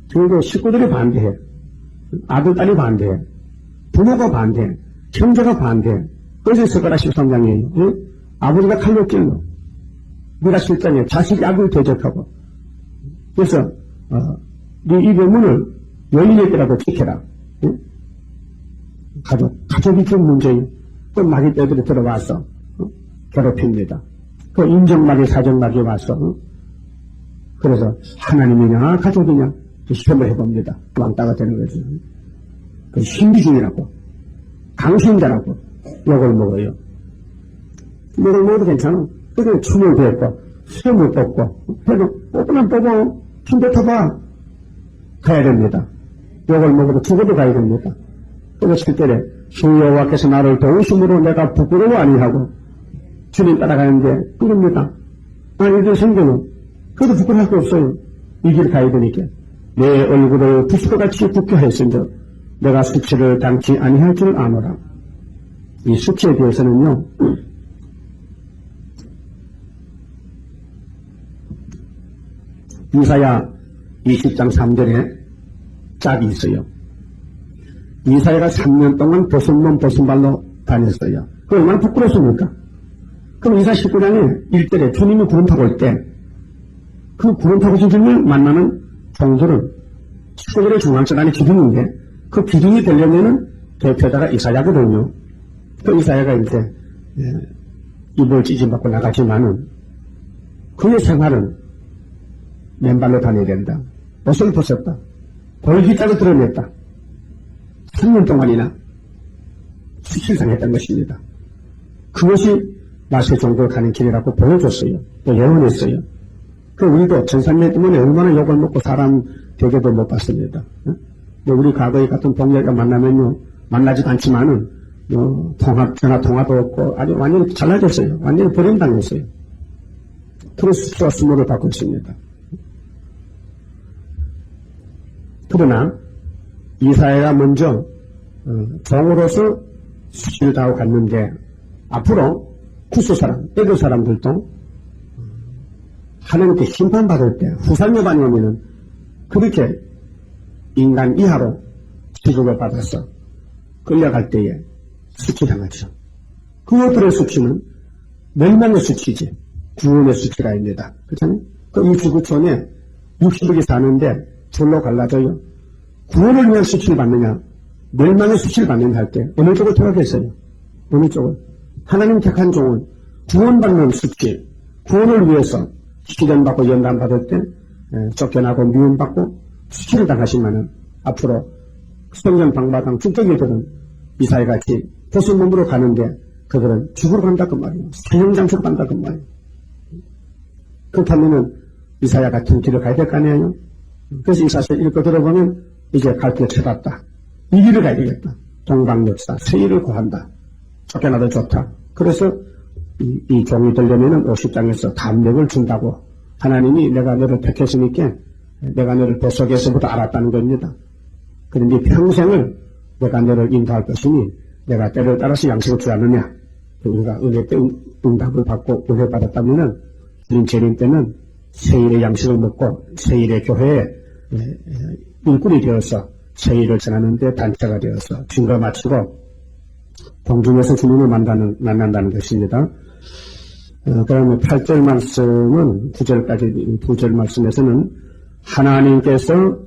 Speaker 1: 지금도 식구들이 반대해. 아들, 딸이 반대해. 부모가 반대해. 형제가 반대해. 그래서 스가랴 13장이에요. 응? 아버지가 칼로 찔러. 네가 실장에 자식이 악을 대적하고. 그래서 네 입의 문을 열리게라도 지켜라. 응? 가족이 큰 문제예요. 그 마귀 떼들이 들어와서 괴롭힙니다. 그 인정마귀 사정마귀 와서 그래서 하나님이냐 가족이냐 시험을 해봅니다. 왕따가 되는 거죠. 그 신비주의라고 강신자라고 욕을 먹어요. 욕을 먹어도 괜찮아. 그래서 춤을 배웠고 시험을 뽑고 그래도 뽑으면 뽑아 춤 뱉어봐 가야 됩니다. 욕을 먹어도 죽어도 가야 됩니다. 그래서 실제로 주 여호와께서 나를 도우심으로 내가 부끄러워 아니하고 주님 따라가는데 그럽니다. 아니 이들 생겨는 그래도 부끄러울 거 없어요. 이 길 가야 되니까 내 얼굴을 부싯돌같이 굳게 하였은즉 내가 수치를 당치 아니할 줄 아노라. 이 수치에 대해서는요 이사야 20장 3절에 짝이 있어요. 이사야가 3년 동안 벗은 발로 다녔어요. 그 얼마나 부끄럽습니까? 그럼 이사 19장에 1절에 주님이 구름 타고 올 때 그 구름 타고 오신 주님을 만나는 종들은 19절의 중앙재단이 기둥인데 그 기둥이 되려면은 대표자가 이사야거든요. 그 이사야가 이제 입을 찢어받고 나가지만은 그의 생활은 맨발로 다녀야 된다. 옷을 벗었다. 골기짝을 드러냈다. 3년 동안이나 수치상했던 것입니다. 그것이 말세 종교 가는 길이라고 보여줬어요. 또 예언했어요. 그 우리도 전산매 때문에 얼마나 욕을 먹고 사람 되게도 못 봤습니다. 우리 과거에 같은 동료가 만나면요, 만나지도 않지만은, 전화 통화도 없고, 아주 완전히 잘라졌어요. 완전히 버림당했어요. 그리스도와 수모를 받고 있습니다. 그러나 이사야가 먼저 종으로서 수치를 당하고 갔는데 앞으로 구스 사람, 애들 사람들도 하나님께 심판받을 때 후살료반이 오면은 그렇게 인간 이하로 취급을 받아서 끌려갈 때에 수치당하죠. 그것들의 수치는 멸망의 수치지 구원의 수치가 아닙니다. 그렇잖아요? 그 유치구촌에 60억이 사는데 둘로 갈라져요. 구원을 위한 수치를 받느냐 멸망의 수치를 받느냐 할 때 어느 쪽을 택하겠어요? 어느 쪽을? 하나님 택한 종은 구원받는 수치, 구원을 위해서 시련받고 연단받을 때 쫓겨나고 미움받고 수치를 당하시면은 앞으로 성전 방마당 축적이들은 이사야같이 보수 몸으로 가는데 그들은 죽으러 간다 그 말이에요. 사형장소로 간다 그 말이에요. 그렇다면은 이사야 같은 길을 가야 될 거 아니에요? 그래서 이 사실 읽고 들어보면 이제 갈 길을 찾았다. 이 길을 가야 되겠다. 동방역사 세일을 구한다. 쫓겨나도 좋다. 그래서 이 종이 되려면은 50장에서 담력을 준다고 하나님이 내가 너를 택했으니까 내가 너를 뱃속에서부터 알았다는 겁니다. 그런데 평생을 내가 너를 인도할 것이니 내가 때를 따라서 양식을 주었느냐. 우리가 은혜 때 응답을 받고 은혜 받았다면은 재림 때는 세일의 양식을 먹고 세일의 교회에 일꾼이 되어서 세일을 전하는데 단체가 되어서 증거 마치고 공중에서 주님을 만난다는 것입니다. 그 다음에 8절 말씀은 9절까지 2절 말씀에서는 하나님께서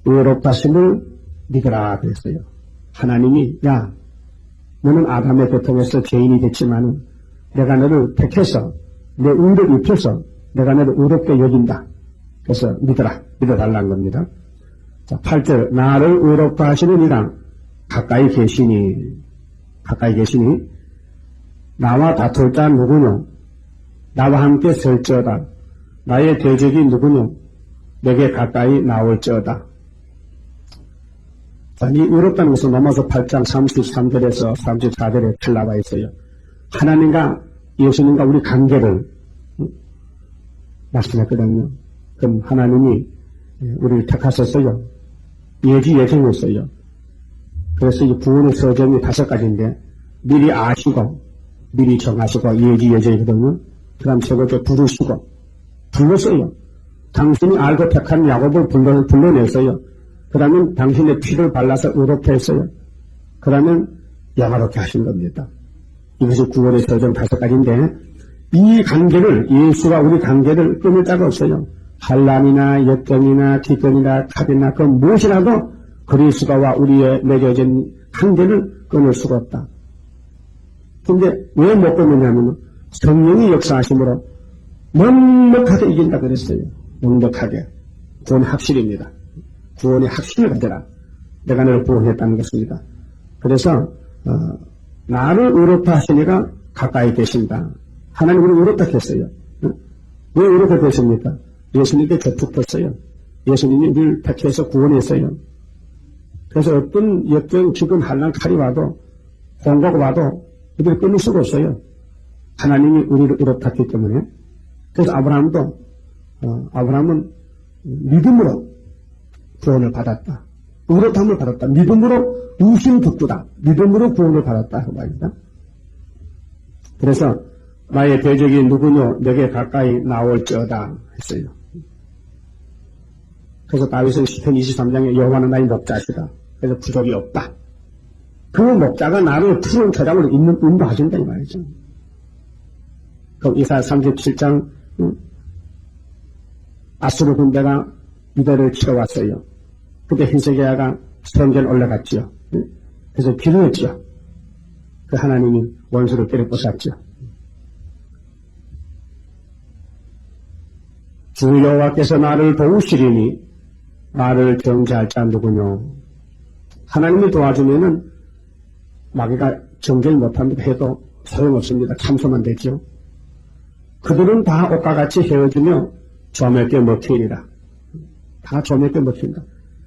Speaker 1: 의롭다심을 믿으라 그랬어요. 하나님이 야 너는 아담의 계통에서 죄인이 됐지만 내가 너를 택해서 내 의를 입혀서 내가 너를 의롭게 여긴다. 그래서 믿어달라는 겁니다. 자, 8절 나를 의롭다 하시는 이랑 가까이 계시니 나와 다툴 자 누구뇨 나와 함께 설지어다 나의 대적이 누구뇨 내게 가까이 나올지어다. 자, 이 의롭다는 것은 로마서 8장 33절에서 34절에 잘 나와 있어요. 하나님과 예수님과 우리 관계를 말씀했거든요. 그럼 하나님이 우리를 택하셨어요. 예정했어요. 그래서 이 구원의 서정이 5가지인데 미리 아시고 미리 정하시고 예정이거든요. 그 다음 세 번째 부르시고 불렀어요. 당신이 알고 택한 야곱을 불러냈어요. 그러면 당신의 피를 발라서 의롭게 했어요. 그러면 영화롭게 하신 겁니다. 이것이 구원의 서정 5가지인데 이 관계를 예수와 우리 관계를 끊을 자가 없어요. 환난이나 역경이나 기근이나 칼이나 그 무엇이라도 그리스도와 우리의 맺어진 관계를 끊을 수가 없다. 근데 왜 못 끊느냐면 성령이 역사하심으로 넉넉하게 이긴다 그랬어요. 넉넉하게. 구원의 확실입니다. 구원의 확신을 가져라. 내가 너를 구원했다는 것입니다. 그래서 나를 의롭다 하시니가 가까이 계신다. 하나님 우리 의롭다 했어요. 왜 의롭게 되십니까? 예수님께 접촉했어요. 예수님이 우리를 택해서 구원했어요. 그래서 어떤 역경, 기근, 환난, 칼이 와도 공고가 와도 우리를 끊을 수가 없어요. 하나님이 우리를 의롭다 했기 때문에. 그래서 아브라함은 믿음으로 구원을 받았다. 의롭다함을 받았다. 믿음으로 우심득구다. 믿음으로 구원을 받았다. 그 말입니다. 그래서 나의 대적이 누구뇨 내게 가까이 나올지어다 했어요. 그래서 다윗은 시편 23장에 여호와는 나의 목자시다. 그래서 부족이 없다. 그 목자가 나를 푸른 초장으로 인도하신다 이 말이죠. 그럼 이사야 37장 아수르 군대가 유대를 치러왔어요. 그때 힌세기야가 성전 올라갔죠. 그래서 기도했죠. 그 하나님이 원수를 때려 부쉈죠. 주 여호와께서 나를 도우시리니 나를 정죄할 자 누구뇨. 하나님이 도와주면은 마귀가 정죄를 못합니다 해도 소용없습니다. 참소만 되죠. 그들은 다 옷과 같이 헤어지며 조맥에 먹히리라. 다 조맥에 먹힌다.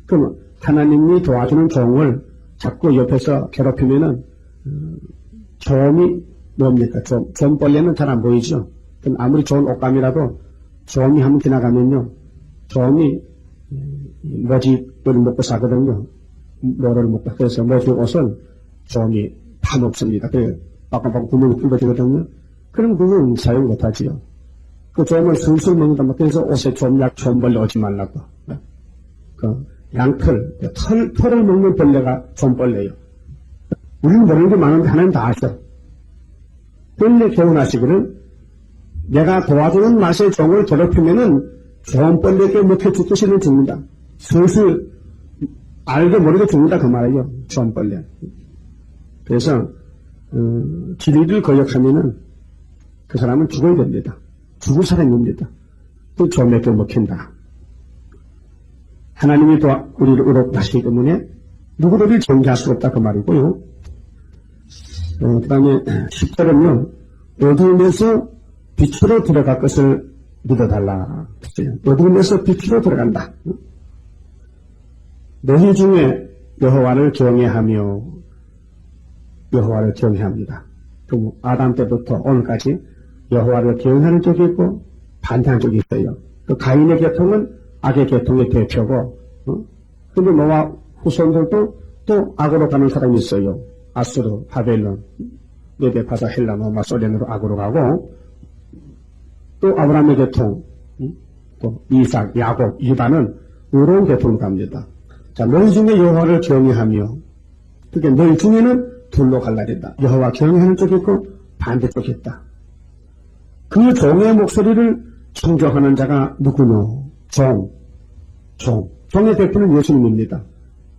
Speaker 1: 그러면 하나님이 도와주는 종을 자꾸 옆에서 괴롭히면은 좀이 뭡니까? 좀벌레는 잘 안 보이죠. 아무리 좋은 옷감이라도 조미 한번 지나가면요. 조미 머지를 먹고 사거든요. 모를 먹고. 그래서 머지 옷은 조미 다 먹습니다. 그래 빡빡빡 구멍이 뚫어지거든요. 그럼 그건 사용 못하지요. 그 조미를 술술 먹는다. 그래서 옷에 조미약 좀벌레 오지 말라고. 그 양털, 털을 먹는 벌레가 좀벌레예요. 우리는 모르는 게 많은데 하나님 다 아셔. 그런데 교훈하시기를 내가 도와주는 맛의 종을 괴롭히면은 좀벌레에게 먹혀 죽듯이는 죽는다. 슬슬 알게 모르게 죽는다 그 말이에요. 좀벌레. 그래서 진리를 거역하면은 그 사람은 죽어야 됩니다. 죽을 사람입니다. 그 좀에게 먹힌다. 하나님이 우리를 의롭다시기 때문에 누구를 정죄할 수 없다 그 말이고요. 그 다음에 10절은요. 어두움에서 빛으로 들어갈 것을 믿어달라. 어두움에서 빛으로 들어간다. 너희 중에 여호와를 경외하며 여호와를 경외합니다. 그 아담 때부터 오늘까지 여호와를 경외하는 쪽이 있고 반대하는 쪽이 있어요. 그 가인의 계통은 악의 계통의 대표고, 근데 노아 후손들도 또 악으로 가는 사람이 있어요. 아수르, 바벨론, 메데, 바사, 헬라, 로마, 소련으로 악으로 가고, 또 아브라함의 계통, 또 이삭, 야곱, 유다는 의로운 계통으로 갑니다. 자, 너희 중에 여호와를 경외하며, 그러니까 너희 중에는 둘로 갈라진다. 여호와 경외하는 쪽이 있고 반대쪽이 있다. 그 종의 목소리를 청종하는 자가 누구노? 종의 대표는 예수님입니다.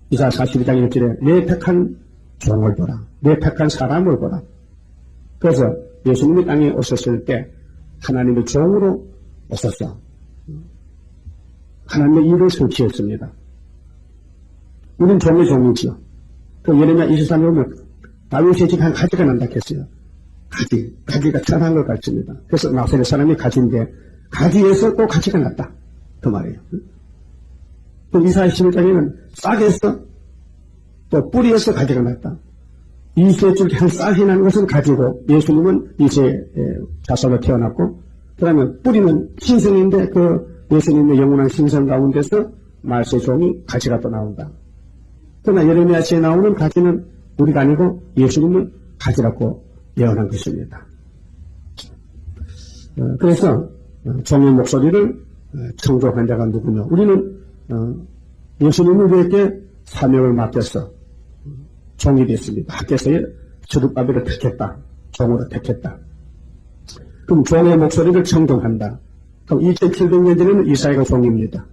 Speaker 1: 이사 42장 1절에 내 택한 종을 보라. 내 택한 사람을 보라. 그래서 예수님이 땅에 오셨을 때 하나님의 종으로 오셨어. 하나님의 일을 성취했습니다. 우린 종의 종이지요. 그 예레미야 23에 보면 다윗의 집 한 가지가 난다 했어요. 가지가 천한 걸 가르칩니다. 그래서 나사렛 사람이 가지인데 가지에서 또 가지가 났다. 그 말이에요. 또 이사야 11장에는 싹에서 또 뿌리에서 가지가 났다. 이세 줄 한 싹이 나는 것은 가지고 예수님은 이세 자손으로 태어났고 그 다음에 뿌리는 신성인데 그 예수님의 영원한 신성 가운데서 말세 종이 가지가 또 나온다. 그러나 예레미야서에 나오는 가지는 우리가 아니고 예수님은 가지라고 예언한 것입니다. 그래서 종의 목소리를 청종한 자가 누구냐? 우리는 예수님은 우리에게 사명을 맡겨서 종이 됐습니다. 학교에서의 스룹바벨을 택했다. 종으로 택했다. 그럼 종의 목소리를 청종한다. 그럼 2700년 전에는 이사야가 종입니다.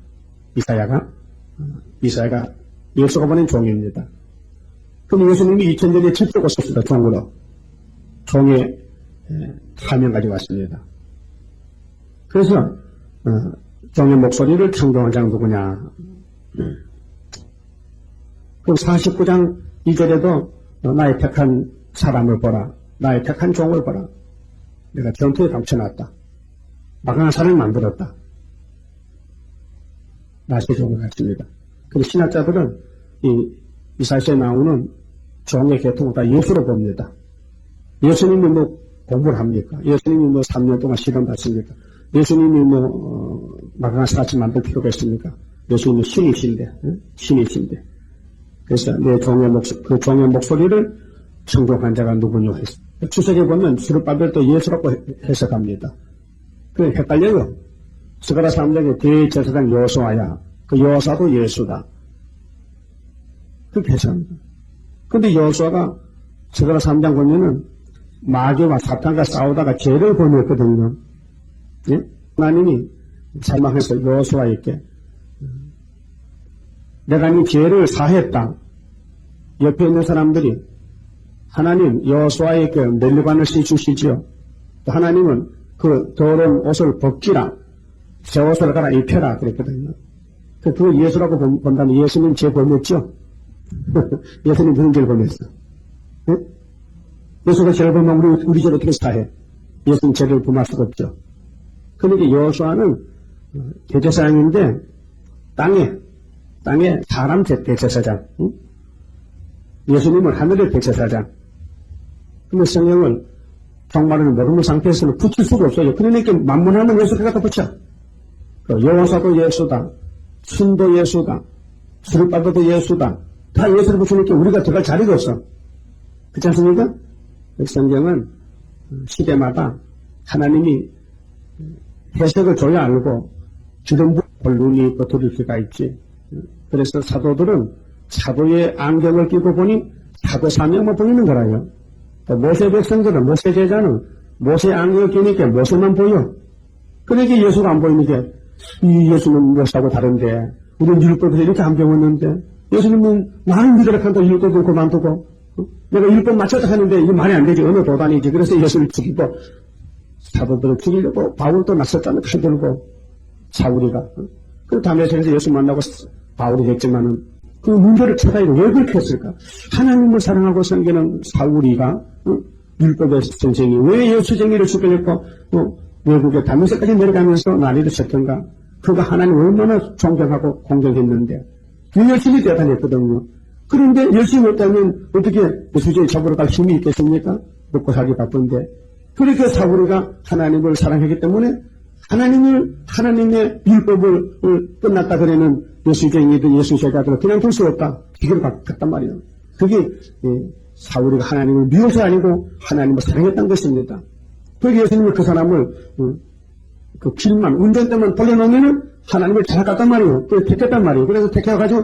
Speaker 1: 이사야가 예수가 보낸 종입니다. 그럼 예수님이 2000년에 직접 오셨습니다. 종으로. 종의 사명 가지고 왔습니다. 그래서 종의 목소리를 청종한 자는 누구냐? 그럼 49장 2절에도 나의 택한 사람을 보라. 나의 택한 종을 보라. 내가 전투에 감춰놨다. 막강한 사람을 만들었다. 나의 종을 갖습니다. 그리고 신학자들은 이사야서에 나오는 종의 계통을 다 예수로 봅니다. 예수님이 뭐 공부를 합니까? 예수님이 뭐 3년 동안 시험 받습니까? 예수님이 뭐 막강한 사람을 만들 필요가 있습니까? 예수님은 신이신데. 그래서 내 그 종의 목소리를 청종한 자가 누구냐 했어. 주석에 보면 스룹바벨도 예수라고 해석합니다. 그래 헷갈려요. 스가랴 3장에 대제사장 여호수아야. 그 여호수아도 예수다. 그렇게 해석합니다. 근데 여호수아가 스가랴 3장 보면은 마귀와 사탄과 싸우다가 죄를 범했거든요. 예? 하나님이 사망해서 여호수아에게 내가 이 죄를 사했다. 옆에 있는 사람들이 하나님 여호수아에게 멸류관을 씌주시지요. 또 하나님은 그 더러운 옷을 벗기라. 새 옷을 갈아입혀라 그랬거든요. 그걸 예수라고 본다면 예수님 죄 범했죠. 예수님 무슨 죄를 범했어? 네? 예수가 죄를 범하면 우리 죄를 어떻게 사해? 예수님 죄를 범할 수가 없죠. 그런데 여호수아는 대제사장인데 땅에 사람 대제사장, 응? 예수님은 하늘의 대제사장. 그러면 성령을 종말을 모르는 상태에서는 붙일 수가 없어요. 그러니까 만문하면 예수를 갖다 붙여. 여호사도 예수다. 순도 예수다. 수르바도도 예수다. 다 예수를 붙이니까 우리가 들어갈 자리가 없어. 그렇지 않습니까? 성경은 시대마다 하나님이 해석을 줘야 알고 주름 볼 눈이 있고 들을 귀가 있지. 그래서 사도들은 사도의 안경을 끼고 보니 사도 사명만 보이는 거라요. 모세 백성들은, 모세 제자는 모세 안경을 끼니까 모세만 보여. 그러니까 예수가 안 보이니까 이 예수는 모세하고 다른데 우리는 율법에서 이렇게 안 배웠는데 예수님은 많은 믿으라 한다 율법을 그만두고 내가 율법 맞췄다 하는데 이게 말이 안 되지. 어느 도단이지. 그래서 예수를 죽이고 사도들을 죽이려고 바울도 나섰잖아. 칼 들고 사울이가. 그 다메섹에서 예수 만나고 바울이 됐지만은 그 문제를 찾아야 돼. 왜 그렇게 했을까? 하나님을 사랑하고 섬기는 사울이가 율법의 선생이 왜 예수쟁이를 죽여냈고 외국에 다메섹까지 내려가면서 난리를 쳤던가? 그가 하나님을 얼마나 존경하고 공경했는데 열심히 대단했거든요. 그런데 열심히 했다면 어떻게 예수쟁이 잡으러 갈 힘이 있겠습니까? 먹고 살기 바쁜데. 그렇게 사울이가 하나님을 사랑하기 때문에 하나님의 율법을 끝났다 그러는 예수쟁이든 예수제자들은 그냥 둘 수 없다. 기계를 갔단 말이에요. 그게 사울이가 하나님을 미워서 아니고 하나님을 사랑했던 것입니다. 그래서 예수님이 그 사람을 그 길만 운전대만 돌려놓으면은 하나님을 잘 갔단 말이에요. 그래서 택했단 말이에요. 그래서 택해가지고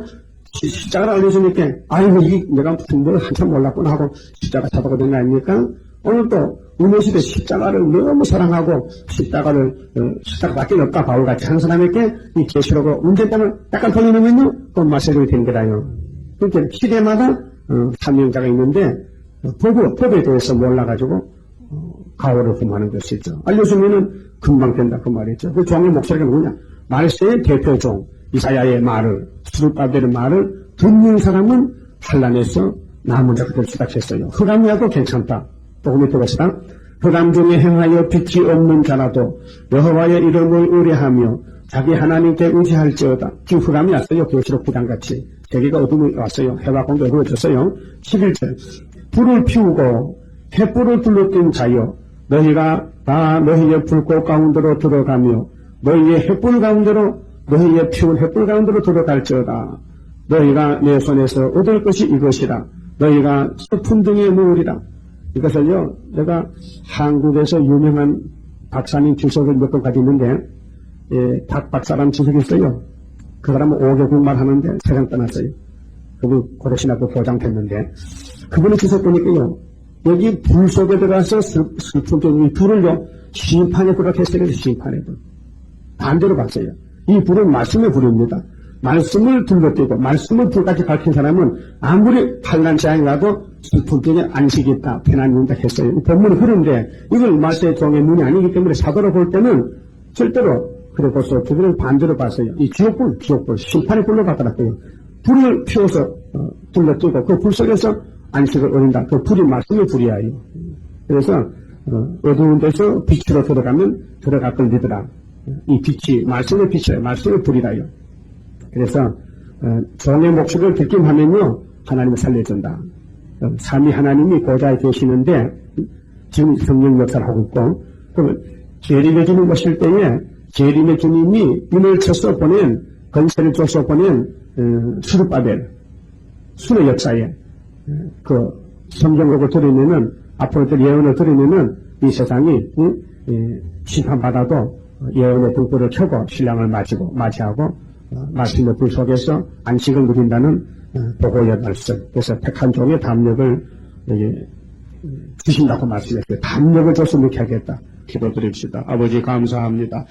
Speaker 1: 십자가를 알려주니까 아이고 이게 내가 무슨 걸 한참 몰랐구나 하고 십자가 잡아가 된 거 아닙니까? 오늘 또 우리시대 십자가를 너무 사랑하고 십자가 밖에 없다 바울같이 한 사람에게 이 계시록을 운전대만 약간 돌려놓으면요 또 마세력이 된 거라요. 그러니까 시대마다 사명자가 있는데 법에 대해서 몰라가지고 가오를 흠하는 것이죠. 알려주면은 금방 된다 그 말이죠. 그 종의 목소리가 누구냐? 말세의 대표종 이사야의 말을 수르바벨의 말을 듣는 사람은 환란에서 남은 자가 될 시작했어요. 흑암이라도 괜찮다. 또 밑에 봅시다. 흑암 중에 행하여 빛이 없는 자라도 여호와의 이름을 의뢰하며 자기 하나님께 의지할지어다. 지금 흑암이 왔어요. 계시록 9장같이. 세계가 어둠이 왔어요. 해와 공도 어두워졌어요. 11절. 불을 피우고 횃불을 둘러댄 자여 너희가 다 너희의 불꽃 가운데로 들어가며 너희의 횃불 가운데로 너희의 피운 횃불 가운데로 들어갈지어다. 너희가 내 손에서 얻을 것이 이것이라. 너희가 소품 등에 모으리라. 이것을요, 내가 한국에서 유명한 박사님 주석을 몇 번 가지고 있는데, 박 박사라는 주석이 있어요. 그 사람은 5개국말 하는데 세상 떠났어요. 그분 고려신학교 보장됐는데, 그분의 주석 보니까요, 여기 불 속에 들어가서 슬픈 이 불을요, 심판의 불을 했어요. 심판의 불. 반대로 봤어요. 이 불은 말씀의 불입니다. 말씀을 둘러대고 말씀을 불같이 밝힌 사람은 아무리 환난 재앙이라도 슬픈 때에 안식이 있다, 편안이 있다 했어요. 이 본문이 흐른데 이걸 말세의 종의 문이 아니기 때문에 사도로 볼 때는 절대로 그래 벌써 그들은 반대로 봤어요. 이 지옥불, 심판의 불로 봤더라고요. 불을 피워서 둘러대고 그 불 속에서 안식을 얻는다. 그 불이 말씀의 불이에요. 그래서 어두운 데서 빛으로 들어가면 들어갈 걸리더라. 이 빛이 말씀의 빛이에요. 말씀의 불이라요. 그래서 종의 목소리를 듣기만 하면요 하나님을 살려준다. 삼위 하나님이 고자에 계시는데 지금 성령 역사를 하고 있고 재림의 주님 오실 때에 재림의 주님이 눈을 쳐서 보낸 건세를 줘서 보낸 수르바벨 순의 역사에 그 성경록을 들으면은 앞으로 예언을 들으면은 이 세상이 심판받아도 예언의 등불을 켜고 신랑을 맞이하고 말씀의 불 속에서 안식을 누린다는 보고의 말씀. 그래서 택한 종의 담력을 주신다고 말씀했어요. 담력을 줘서 이렇게 하겠다. 기도드립시다. 아버지 감사합니다.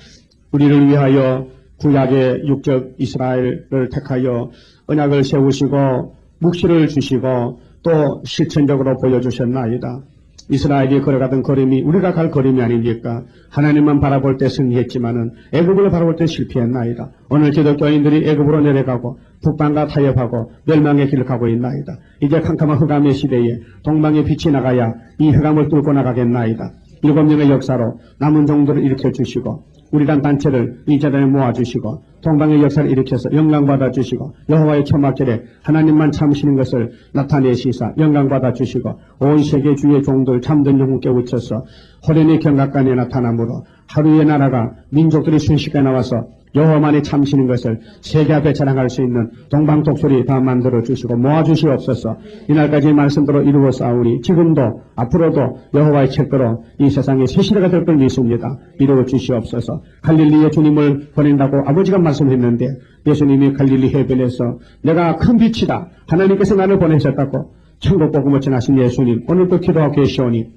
Speaker 1: 우리를 위하여 구약의 육적 이스라엘을 택하여 언약을 세우시고 묵시를 주시고 또 실천적으로 보여주셨나이다. 이스라엘이 걸어가던 걸음이 우리가 갈 걸음이 아닙니까? 하나님만 바라볼 때 승리했지만은 애굽을 바라볼 때 실패했나이다. 오늘 기독교인들이 애굽으로 내려가고 북방과 타협하고 멸망의 길을 가고 있나이다. 이제 캄캄한 흑암의 시대에 동방의 빛이 나가야 이 흑암을 뚫고 나가겠나이다. 7명의 역사로 남은 종들을 일으켜 주시고 우리란 단체를 이 자리에 모아주시고 동방의 역사를 일으켜서 영광받아 주시고 여호와의 초막절에 하나님만 참으시는 것을 나타내시사 영광받아 주시고 온 세계 주의 종들 잠든 영혼 깨우쳐서 호련의 경각간에 나타남으로 하루의 나라가 민족들이 순식간에 나와서 여호와만이 참으시는 것을 세계 앞에 자랑할 수 있는 동방 독수리 다 만들어 주시고 모아주시옵소서. 이날까지 말씀대로 이루어 싸우니 지금도 앞으로도 여호와의 책대로 이 세상에 새 시대가 될 걸 믿습니다. 이루어 주시옵소서. 갈릴리에 주님을 보낸다고 아버지가 말씀했는데 예수님이 갈릴리 해변에서 내가 큰 빛이다. 하나님께서 나를 보내셨다고 천국 복음을 전하신 예수님 오늘도 기도하고 계시오니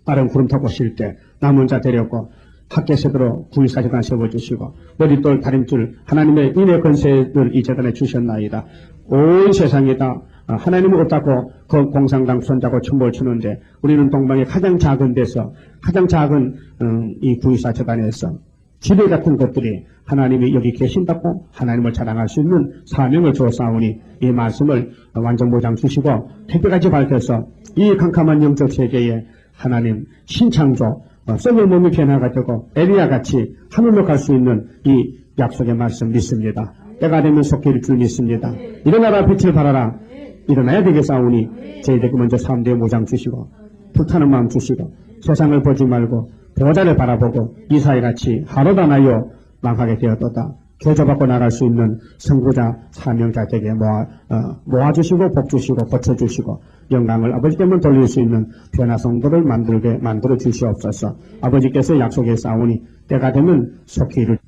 Speaker 1: 빠른 구름 타고 쉴 때 남은 자 데렸고 학계 세대로 9.14재단 세워주시고 머릿돌 다림줄 하나님의 인의 권세를 이 재단에 주셨나이다. 온 세상에다 하나님은 없다고 그 공산당 손잡고 춤을 추는데 우리는 동방의 가장 작은 데서 가장 작은 이 9.14재단에서 지뢰 같은 것들이 하나님이 여기 계신다고 하나님을 자랑할 수 있는 사명을 주었사오니 이 말씀을 완전 보장 주시고 택배까지 밝혀서 이 캄캄한 영적 세계에 하나님 신창조 썩을 몸이 변화가 되고 에리야 같이 하늘로 갈 수 있는 이 약속의 말씀 믿습니다. 때가 되면 속히 이룰 줄 믿습니다. 일어나라 빛을 발하라. 일어나야 되겠사오니 저희들에게 먼저 3대 모장 주시고 불타는 마음 주시고 세상을 보지 말고 보좌를 바라보고 이사회같이 하루도 나여 망하게 되었도다. 교조받고 나갈 수 있는 선구자 사명자에게 모아주시고 복주시고 고쳐주시고 영광을 아버지께만 돌릴 수 있는 변화 성도를 만들어 주시옵소서. 아버지께서 약속에 싸우니 때가 되면 속히 이룰